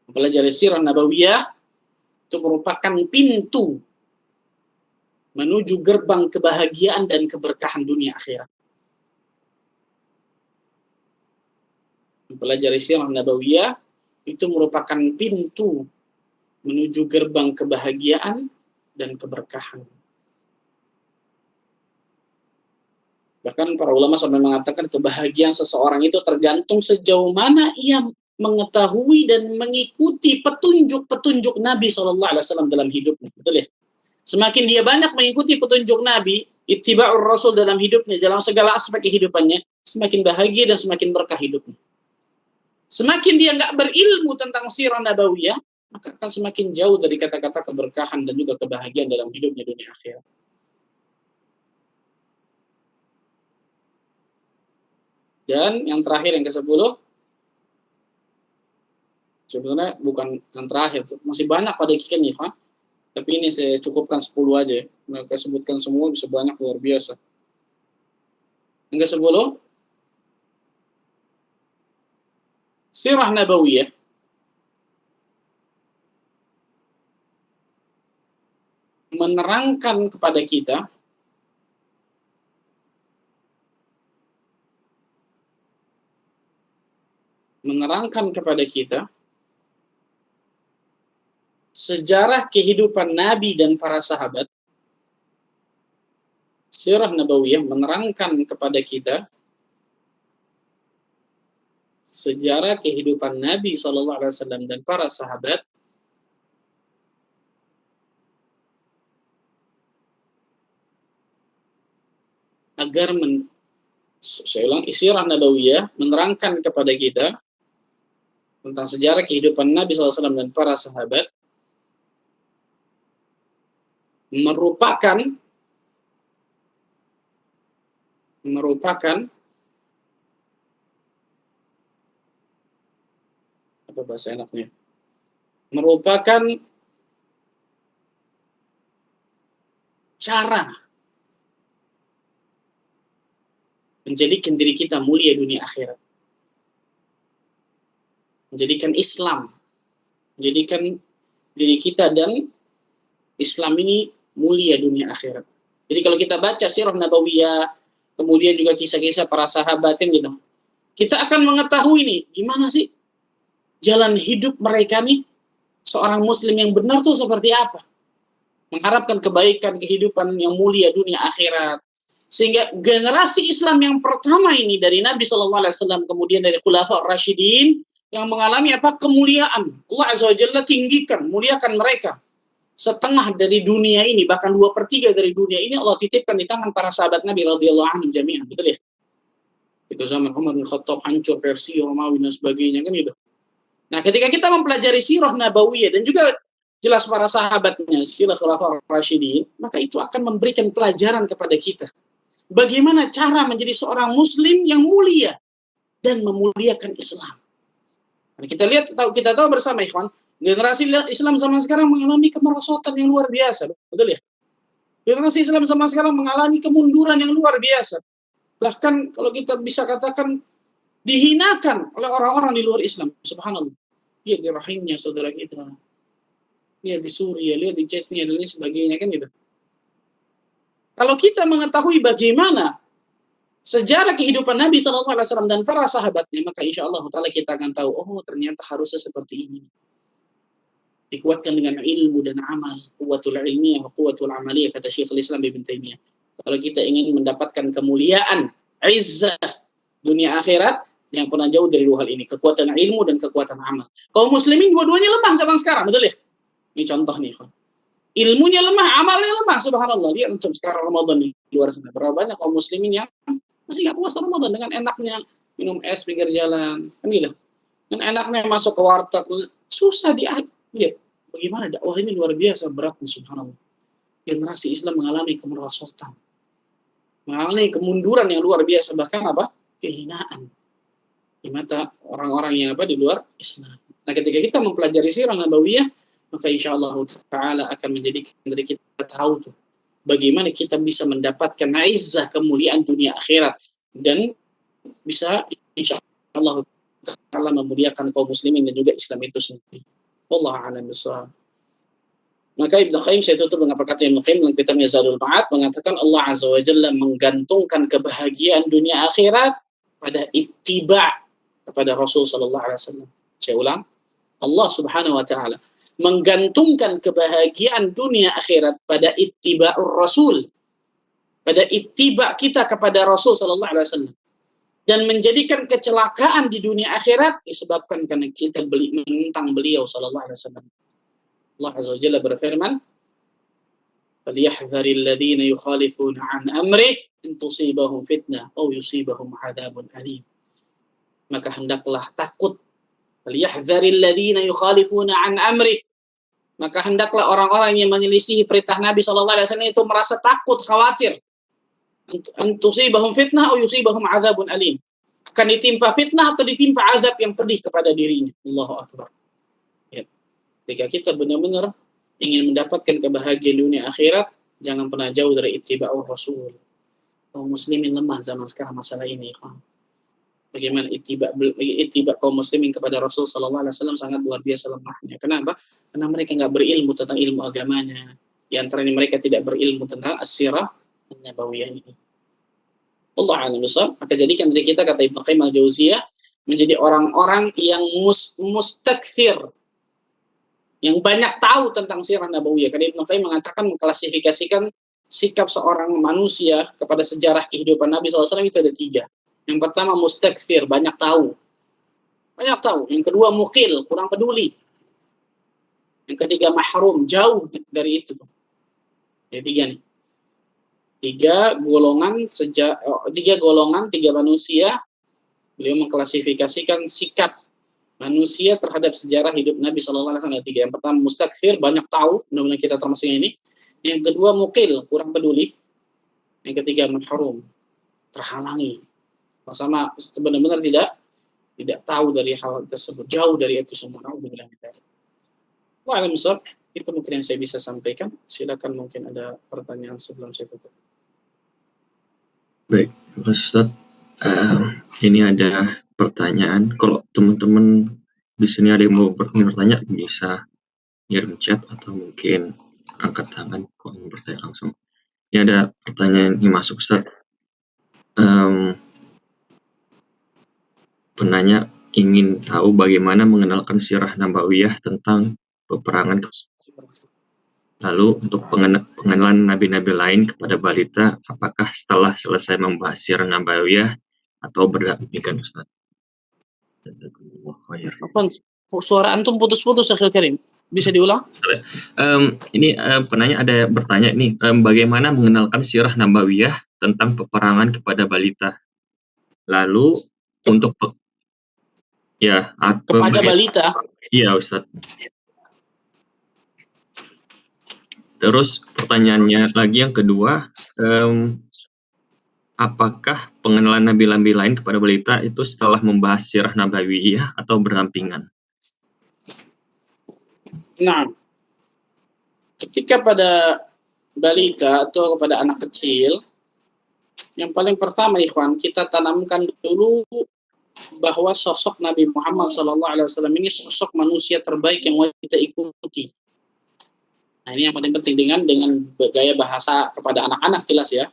Mempelajari sirah nabawiyah itu merupakan pintu menuju gerbang kebahagiaan dan keberkahan dunia akhirat. Mempelajari sirah nabawiyah itu merupakan pintu menuju gerbang kebahagiaan dan keberkahan. Bahkan para ulama sampai mengatakan kebahagiaan seseorang itu tergantung sejauh mana ia mengetahui dan mengikuti petunjuk-petunjuk Nabi SAW dalam hidupnya. Betul ya? Semakin dia banyak mengikuti petunjuk Nabi, ittiba'ur Rasul dalam hidupnya, dalam segala aspek kehidupannya, semakin bahagia dan semakin berkah hidupnya. Semakin dia nggak berilmu tentang sirah nabawiyah, maka akan semakin jauh dari kata-kata keberkahan dan juga kebahagiaan dalam hidupnya dunia akhirat. Dan yang terakhir, yang ke-10, sebenarnya bukan yang terakhir, masih banyak pada kikannya, Pak. Tapi ini saya cukupkan 10 aja. Mereka sebutkan semua bisa banyak, luar biasa. Yang ke-10, sirah nabawiyah menerangkan kepada kita sejarah kehidupan Nabi dan para sahabat. Sirah nabawiyah menerangkan kepada kita sejarah kehidupan Nabi SAW dan para sahabat agar saya ulang, sirah nabawiyah menerangkan kepada kita tentang sejarah kehidupan Nabi SAW dan para sahabat merupakan apa bahasa enaknya? Merupakan cara menjadikan diri kita mulia dunia akhirat. Menjadikan Islam, menjadikan diri kita dan Islam ini mulia dunia akhirat. Jadi kalau kita baca sirah nabawiyah, kemudian juga kisah-kisah para sahabat gitu, kita akan mengetahui nih gimana sih jalan hidup mereka nih, seorang muslim yang benar tuh seperti apa. Mengharapkan kebaikan, kehidupan yang mulia dunia akhirat. Sehingga generasi Islam yang pertama ini dari Nabi SAW, kemudian dari Khulafa Rasyidin, yang mengalami apa? Kemuliaan. Allah Azza wa Jalla tinggikan, muliakan mereka. Setengah dari dunia ini, bahkan 2/3 dari dunia ini Allah titipkan di tangan para sahabat Nabi radhiyallahu anhum jami'an. Betul ya? Itu zaman Umar bin Khattab hancur Persia, Romawi dan sebagainya kan gitu. Nah, ketika kita mempelajari sirah nabawiyah dan juga jelas para sahabatnya, sirah Khulafaur Rasyidin, maka itu akan memberikan pelajaran kepada kita. Bagaimana cara menjadi seorang muslim yang mulia dan memuliakan Islam. Nah, kita tahu bersama ikhwan, generasi Islam zaman sekarang mengalami kemerosotan yang luar biasa, betul ya? Generasi Islam zaman sekarang mengalami kemunduran yang luar biasa. Bahkan kalau kita bisa katakan dihinakan oleh orang-orang di luar Islam. Subhanallah. Lihat di rahimnya saudara kita. Lihat di Suriah, lihat di Chechnya dan lain sebagainya kan gitu. Kalau kita mengetahui bagaimana sejarah kehidupan Nabi SAW dan para sahabatnya, maka insya Allah kita akan tahu, oh ternyata harusnya seperti ini. Dikuatkan dengan ilmu dan amal, quwwatul ilmiyah wa quwwatul amaliyah, kata Syekhul Islam Ibnu Taimiyah. Kalau kita ingin mendapatkan kemuliaan, izzah dunia akhirat, yang pernah jauh dari dua hal ini, kekuatan ilmu dan kekuatan amal. Kaum muslimin dua-duanya lemah zaman sekarang, betul ya? Ini contoh nih, ilmunya lemah, amalnya lemah, subhanallah. Lihat untuk sekarang Ramadan di luar sana, berapa banyak kaum muslimin yang masih nggak puasa Ramadan, dengan enaknya minum es pinggir jalan, kan gitu. Dengan enaknya masuk ke warteg, susah lihat bagaimana dakwah ini luar biasa beratnya, subhanallah. Generasi Islam mengalami kemerosotan, mengalami kemunduran yang luar biasa, bahkan apa? Kehinaan di mata orang-orang yang di luar Islam. Nah, ketika kita mempelajari sirah nabawiyah, maka insya Allah Ta'ala akan menjadikan dari kita tahu tuh bagaimana kita bisa mendapatkan izzah kemuliaan dunia akhirat dan bisa insya Allah Ta'ala memuliakan kaum muslimin dan juga Islam itu sendiri. Wallahu a'lam bishawab. Maka Ibnu Qayyim, saya tutup dengan perkataan Ibnu Qayyim dalam kitabnya Zadul Ma'ad, mengatakan Allah Azza wa Jalla menggantungkan kebahagiaan dunia akhirat pada ittiba' kepada Rasul sallallahu alaihi wasallam. Saya ulang, Allah Subhanahu wa taala menggantungkan kebahagiaan dunia akhirat pada ittiba'ur Rasul, pada ittiba' kita kepada Rasul sallallahu alaihi wasallam, dan menjadikan kecelakaan di dunia akhirat disebabkan karena kita menentang beliau sallallahu alaihi wasallam. Allah Azza wa Jalla berfirman, Falyahdharil ladzina yukhalifuna an amrih in tusibahum fitnah aw yusibahum adzabun alim. Maka hendaklah takut. Falyahdharil ladzina yukhalifuna an amrih. Maka hendaklah orang-orang yang menyelisihi perintah Nabi sallallahu alaihi wasallam itu merasa takut, khawatir. An tusibahum fitnah aw yusibahum adzabun alim. Akan ditimpa fitnah atau ditimpa azab yang pedih kepada dirinya. Allahu akbar. Ya. Ketika kita benar-benar ingin mendapatkan kebahagiaan dunia akhirat, jangan pernah jauh dari ittiba'ur Rasul. Kaum muslimin lemah zaman sekarang masalah ini. Bagaimana ittiba kaum muslimin kepada Rasul sallallahu alaihi wasallam sangat luar biasa lemahnya. Kenapa? Karena mereka nggak berilmu tentang ilmu agamanya. Di antaranya mereka tidak berilmu tentang as-sirah an-nabawiyah ini. Allah a'lam bishawab. Maka jadikan dari kita, kata Ibnu Qayyim al-Jauziyah, menjadi orang-orang yang mustakthir, yang banyak tahu tentang sirah nabawiyah. Karena Ibnu Qayyim mengatakan, mengklasifikasikan sikap seorang manusia kepada sejarah kehidupan Nabi SAW itu ada 3. Yang pertama mustakthir, banyak tahu. Banyak tahu. Yang kedua muqil, kurang peduli. Yang ketiga mahrum, jauh dari itu. Jadi 3 nih. 3 golongan, 3 manusia. Beliau mengklasifikasikan sikap manusia terhadap sejarah hidup Nabi SAW. Yang pertama mustakthir, banyak tahu, mudah-mudahan kita termasuk ini. Yang kedua muqil, kurang peduli. Yang ketiga mahrum, terhalangi. Sama benar-benar tidak tahu dari hal tersebut, jauh dari itu semua. Waalaikumsalam. Itu mungkin yang saya bisa sampaikan. Silakan, mungkin ada pertanyaan sebelum saya tutup. Baik, Ustaz. Ini ada pertanyaan. Kalau teman-teman di sini ada yang mau bertanya, bisa kirim chat atau mungkin angkat tangan kalau mau bertanya langsung. Ini ada pertanyaan yang masuk, Ustaz. Penanya ingin tahu bagaimana mengenalkan sirah nabawiyah tentang peperangan. Lalu untuk pengenalan nabi-nabi lain kepada balita, apakah setelah selesai membahas sirah nabawiyah atau berdampingan, Ustaz? Suara antum putus-putus, Akhil Karim. Bisa diulang? Ini penanya ada bertanya nih, bagaimana mengenalkan sirah nabawiyah tentang peperangan kepada balita? Lalu untuk kepada balita. Iya, Ustaz. Terus pertanyaannya lagi yang kedua, apakah pengenalan nabi-nabi lain kepada balita itu setelah membahas sirah nabawiyah atau berdampingan? Nah, ketika pada balita atau kepada anak kecil, yang paling pertama, ikhwan, kita tanamkan dulu bahwa sosok Nabi Muhammad SAW ini sosok manusia terbaik yang wajib kita ikuti. Nah, ini yang paling penting, dengan gaya bahasa kepada anak-anak jelas ya.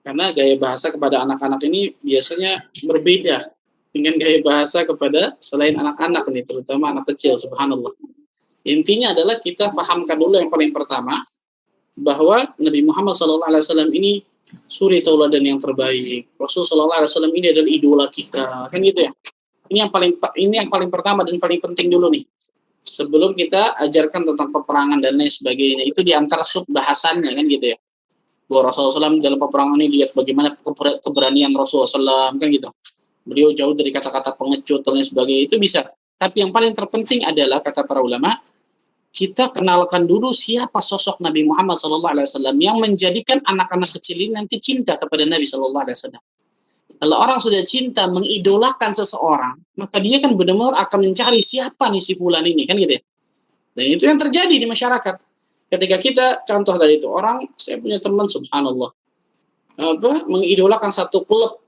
Karena gaya bahasa kepada anak-anak ini biasanya berbeda dengan gaya bahasa kepada selain anak-anak ini, terutama anak kecil, subhanallah. Intinya adalah kita fahamkan dulu yang paling pertama, bahwa Nabi Muhammad SAW ini suri tauladan yang terbaik. Rasulullah SAW ini adalah idola kita, kan gitu ya. Ini yang paling pertama dan paling penting dulu nih. Sebelum kita ajarkan tentang peperangan dan lain sebagainya, itu diantara sub bahasannya kan gitu ya. Bahwa Rasulullah SAW dalam peperangan ini lihat bagaimana keberanian Rasulullah SAW kan gitu. Beliau jauh dari kata-kata pengecut dan lain sebagainya, itu bisa. Tapi yang paling terpenting adalah, kata para ulama, kita kenalkan dulu siapa sosok Nabi Muhammad SAW yang menjadikan anak-anak kecil ini nanti cinta kepada Nabi SAW. Kalau orang sudah cinta, mengidolakan seseorang, maka dia kan benar-benar akan mencari siapa nih si fulan ini, kan gitu ya. Dan itu yang terjadi di masyarakat. Ketika kita, contoh dari itu, orang, saya punya teman, subhanallah, mengidolakan satu klub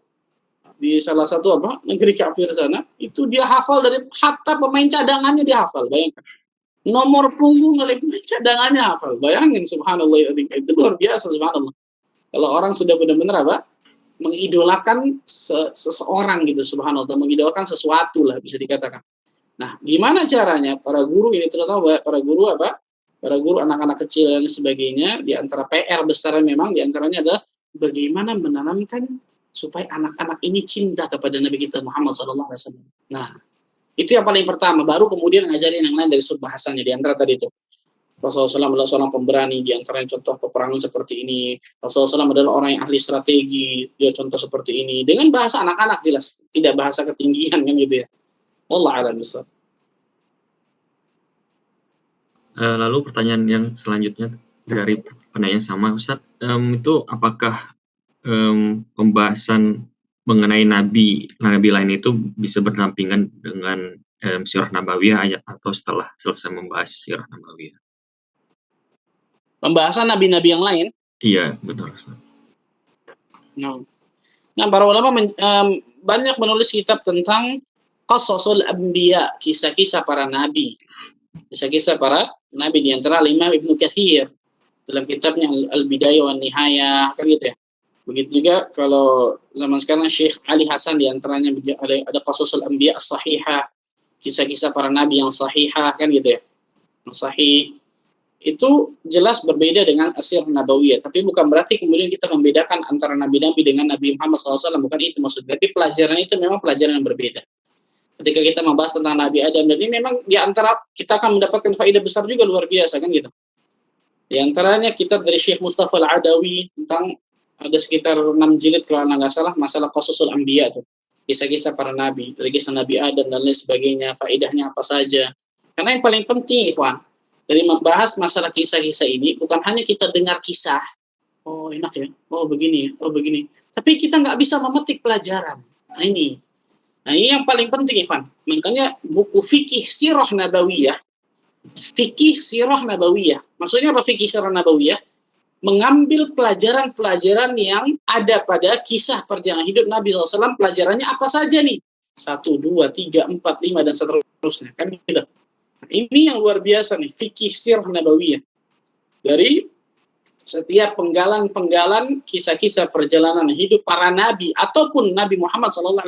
di salah satu negeri kafir sana, itu dia hafal dari hatta pemain cadangannya dia hafal, bayangkan. Nomor punggung oleh pemain cadangannya hafal, bayangin, subhanallah, itu luar biasa, subhanallah. Kalau orang sudah benar-benar mengidolakan seseorang gitu, subhanallah, mengidolakan sesuatu lah bisa dikatakan. Nah, gimana caranya para guru ini, terutama para guru para guru anak-anak kecil dan sebagainya, di antara PR besar memang di antaranya adalah bagaimana menanamkan supaya anak-anak ini cinta kepada Nabi kita Muhammad SAW. Nah, itu yang paling pertama, baru kemudian ngajarin yang lain dari sub bahasannya di antara tadi itu. Rasulullah SAW adalah seorang pemberani, di antaranya contoh peperangan seperti ini. Rasulullah SAW adalah orang yang ahli strategi, dia contoh seperti ini. Dengan bahasa anak-anak jelas, tidak bahasa ketinggian kan gitu ya. Wallah a'lam bishawab. Lalu pertanyaan yang selanjutnya dari penanya sama Ustadz, itu apakah pembahasan mengenai nabi lain itu bisa berdampingan dengan sirah nabawiyah atau setelah selesai membahas sirah nabawiyah? Pembahasan nabi-nabi yang lain. Iya, benar Ustaz. Nah, para ulama banyak menulis kitab tentang qasasul anbiya, kisah-kisah para nabi. Kisah-kisah para nabi, di antara Imam Ibnu Katsir dalam kitabnya Al-Bidayah wan Nihayah, kan gitu ya. Begitu juga kalau zaman sekarang Syekh Ali Hasan, di antaranya ada qasasul anbiya as-sahihah, kisah-kisah para nabi yang sahihah, kan gitu ya. Yang sahih itu jelas berbeda dengan asir nabawiyah, tapi bukan berarti kemudian kita membedakan antara nabi-nabi dengan Nabi Muhammad SAW, bukan itu maksudnya. Tapi pelajaran itu memang pelajaran yang berbeda. Ketika kita membahas tentang Nabi Adam, dan ini memang di antara kita akan mendapatkan faedah besar juga luar biasa kan gitu. Di antaranya kitab dari Syekh Mustafa Al-Adawi tentang ada sekitar 6 jilid kalau nggak salah, masalah qasasul anbiya tuh, kisah-kisah para nabi, dari kisah Nabi Adam dan lain sebagainya, faedahnya apa saja. Karena yang paling penting, ikhwan, dari membahas masalah kisah-kisah ini, bukan hanya kita dengar kisah, oh enak ya, oh begini, oh begini, tapi kita nggak bisa memetik pelajaran. Nah ini yang paling penting, Ivan. Makanya buku fikih sirah nabawiyah, maksudnya apa fikih sirah nabawiyah? Mengambil pelajaran-pelajaran yang ada pada kisah perjalanan hidup Nabi SAW, pelajarannya apa saja nih? 1, 2, 3, 4, 5, dan seterusnya. Kan gitu. Ini yang luar biasa nih, fikih sirah nabawiyah. Dari setiap penggalan-penggalan kisah-kisah perjalanan hidup para nabi ataupun Nabi Muhammad SAW,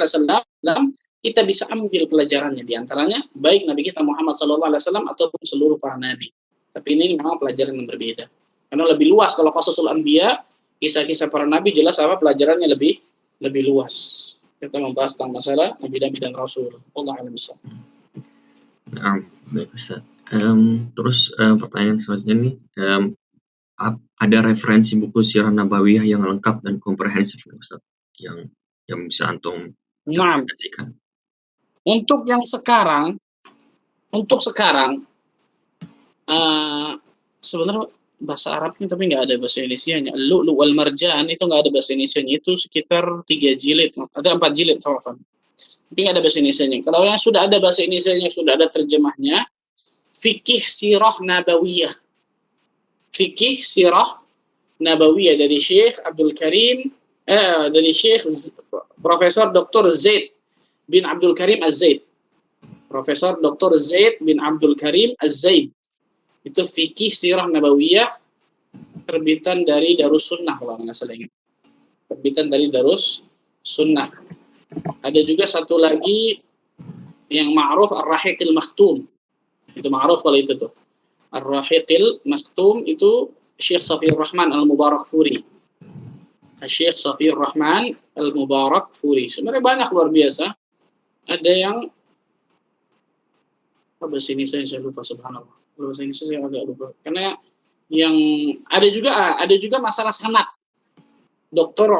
kita bisa ambil pelajarannya, di antaranya baik Nabi kita Muhammad SAW ataupun seluruh para nabi. Tapi ini memang pelajaran yang berbeda. Karena lebih luas kalau qasasul anbiya, kisah-kisah para nabi, jelas apa pelajarannya lebih luas. Kita membahas tentang masalah nabi-nabi dan rasul. Allah a'lam bishawab. Baik Ustaz. Terus pertanyaan selanjutnya nih, ada referensi buku sirah nabawiyah yang lengkap dan komprehensif Ustaz, yang bisa antum rekomendasikan? Untuk sekarang sebenarnya bahasa Arabnya tapi nggak ada bahasa Indonesianya. Al-Lu'lu' wal Marjan itu nggak ada bahasa Indonesianya, itu sekitar 3 jilid, ada 4 jilid tapi nggak ada bahasa Indonesianya. Kalau yang sudah ada bahasa Indonesianya, sudah ada terjemahnya, fikih sirah nabawiyah. Fikih sirah nabawiyah dari Syekh Abdul Karim, dari Syekh Profesor Dr. Zaid bin Abdul Karim Az-Zaid. Profesor Dr. Zaid bin Abdul Karim Az-Zaid. Itu fikih sirah nabawiyah, terbitan dari Darus Sunnah kalau nggak salah. Terbitan dari Darus Sunnah. Ada juga satu lagi yang ma'ruf Ar-Rahiqil Makhtum. Itu ma'ruf kalau itu tuh. Ar-Rahiqil Makhtum itu Syekh Safiyur Rahman Al-Mubarakfuri. Syekh Safiyur Rahman Al-Mubarakfuri. Sebenarnya banyak, luar biasa. Ada yang bahasa ini saya lupa, subhanallah. Bahasa ini saya agak lupa. Karena yang ada juga masalah sanad. Dr.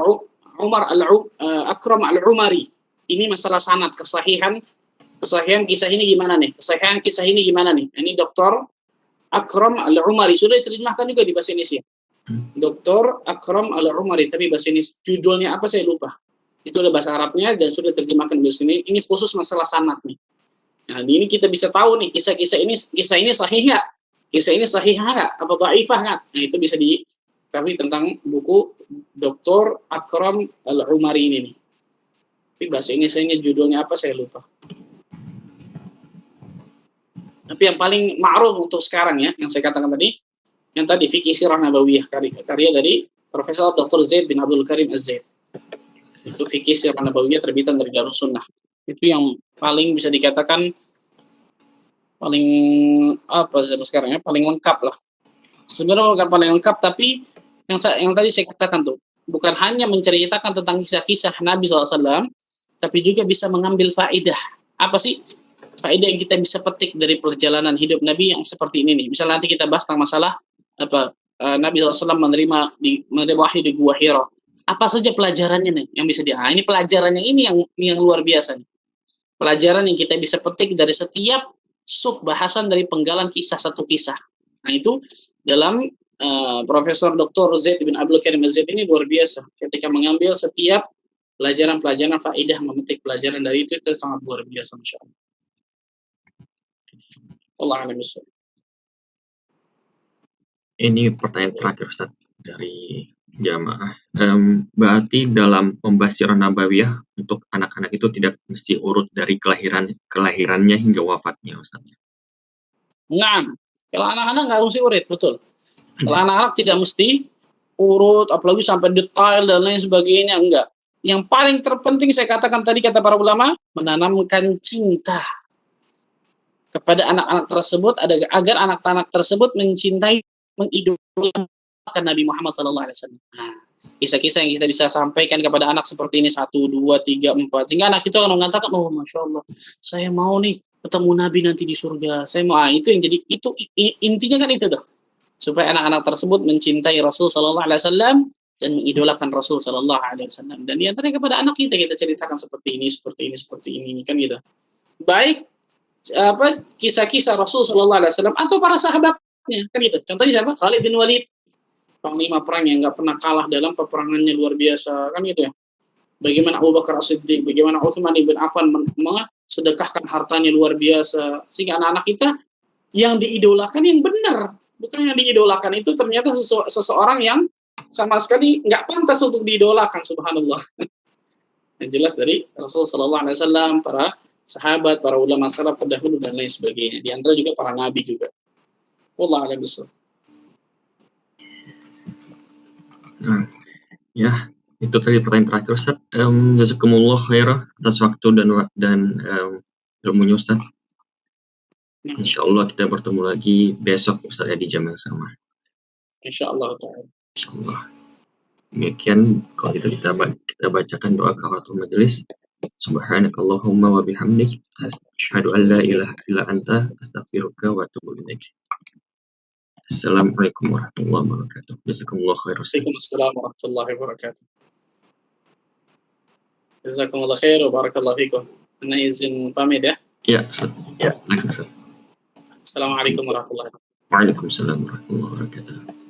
Umar Akram Al-Umari. Ini masalah sanad, kesahihan kisah ini gimana nih? Kesahihan kisah ini gimana nih? Ini Dr. Akram Al-Umari, sudah diterjemahkan juga di bahasa Indonesia. Dr. Akram Al-Umari, tapi bahasa Indonesia judulnya apa saya lupa. Itu ada bahasa Arabnya dan sudah diterjemahkan di sini. Ini khusus masalah sanad nih. Nah, ini kita bisa tahu nih kisah ini sahih nggak? Kisah ini sahih nggak? Apa dhaifah nggak? Nah, itu bisa diketahui tentang buku Dr. Akram Al-Umari ini nih. Tapi bahasa Indonesianya judulnya apa saya lupa. Tapi yang paling ma'ruf untuk sekarang ya, yang saya katakan tadi, yang tadi fikih sirah nabawiyah, karya dari Profesor Dr. Zaid bin Abdul Karim Az-Zaid. Itu fikih sirah nabawiyah terbitan dari Darus Sunnah. Itu yang paling bisa dikatakan paling sekarang ya, paling lengkap lah. Sebenarnya bukan paling lengkap, tapi yang tadi saya katakan tuh, bukan hanya menceritakan tentang kisah-kisah Nabi SAW, tapi juga bisa mengambil faedah. Apa sih faedah yang kita bisa petik dari perjalanan hidup Nabi yang seperti ini nih. Misalnya nanti kita bahas tentang masalah Nabi SAW menerima wahyu di Gua Hira. Apa saja pelajarannya nih yang bisa ini pelajaran yang ini yang luar biasa nih. Pelajaran yang kita bisa petik dari setiap sub bahasan dari penggalan kisah satu kisah. Nah itu dalam Profesor Dr. Zaid bin Abdul Karim Az-Zaid ini luar biasa ketika mengambil setiap pelajaran faedah, memetik pelajaran dari itu sangat luar biasa, Masya Allah. Allah a'lam bishawab. Ini pertanyaan terakhir Ustaz dari jamaah. Berarti dalam pembasiran nabawiyah untuk anak-anak itu tidak mesti urut dari kelahirannya hingga wafatnya Ustaz. Nah, kalau anak-anak nggak mesti urut, betul. Kalau anak-anak tidak mesti urut, apalagi sampai detail dan lain sebagainya, enggak. Yang paling terpenting saya katakan tadi kata para ulama, menanamkan cinta kepada anak-anak tersebut agar anak-anak tersebut mencintai, mengidolakan Nabi Muhammad SAW. Nah, kisah-kisah yang kita bisa sampaikan kepada anak seperti ini 1, 2, 3, 4 sehingga anak itu akan mengatakan, oh Masya Allah, saya mau nih ketemu Nabi nanti di surga. Saya mau itu yang jadi itu intinya kan itu tuh. Supaya anak-anak tersebut mencintai Rasul sallallahu alaihi wasallam dan mengidolakan Rasul sallallahu alaihi wasallam. Dan di antara kepada anak kita ceritakan seperti ini kan gitu. Baik kisah-kisah Rasul sallallahu alaihi wasallam atau para sahabatnya kan gitu. Contohnya siapa? Khalid bin Walid, panglima perang yang enggak pernah kalah dalam peperangannya luar biasa kan gitu ya. Bagaimana Abu Bakar As-Siddiq, bagaimana Utsman bin Affan sedekahkan hartanya luar biasa sehingga anak-anak kita yang diidolakan yang benar, bukan yang diidolakan itu ternyata seseorang yang sama sekali nggak pantas untuk diidolakan, subhanallah. Yang jelas dari Rasul sallallahu alaihi wasallam, para sahabat, para ulama salaf terdahulu dan lain sebagainya. Di antara juga para nabi juga. Wallahu a'lam bishawab. Nah, ya itu tadi pertanyaan terakhir Ustaz. Jazakumullah khairah atas waktu dan ilmunya Ustaz. Insyaallah kita bertemu lagi besok Ustaz ya di jam yang sama. Insyaallah ta'ala. Insyaallah. Demikian kalau itu kita bacakan doa kafaratul majelis. Subhanakallahumma wa bihamdik asyhadu an la ilaha illa anta astaghfiruka wa atubu ilaik. Assalamualaikum warahmatullahi wabarakatuh. Jazakumullah khairan. Waalaikumsalam warahmatullahi wabarakatuh. Jazakumullah khair wa barakallahu fikum. Ana izin pamit ya. Ya, Ustaz. Ya, Ustaz. Assalamualaikum warahmatullahi wabarakatuh. Waalaikumsalam warahmatullahi wabarakatuh.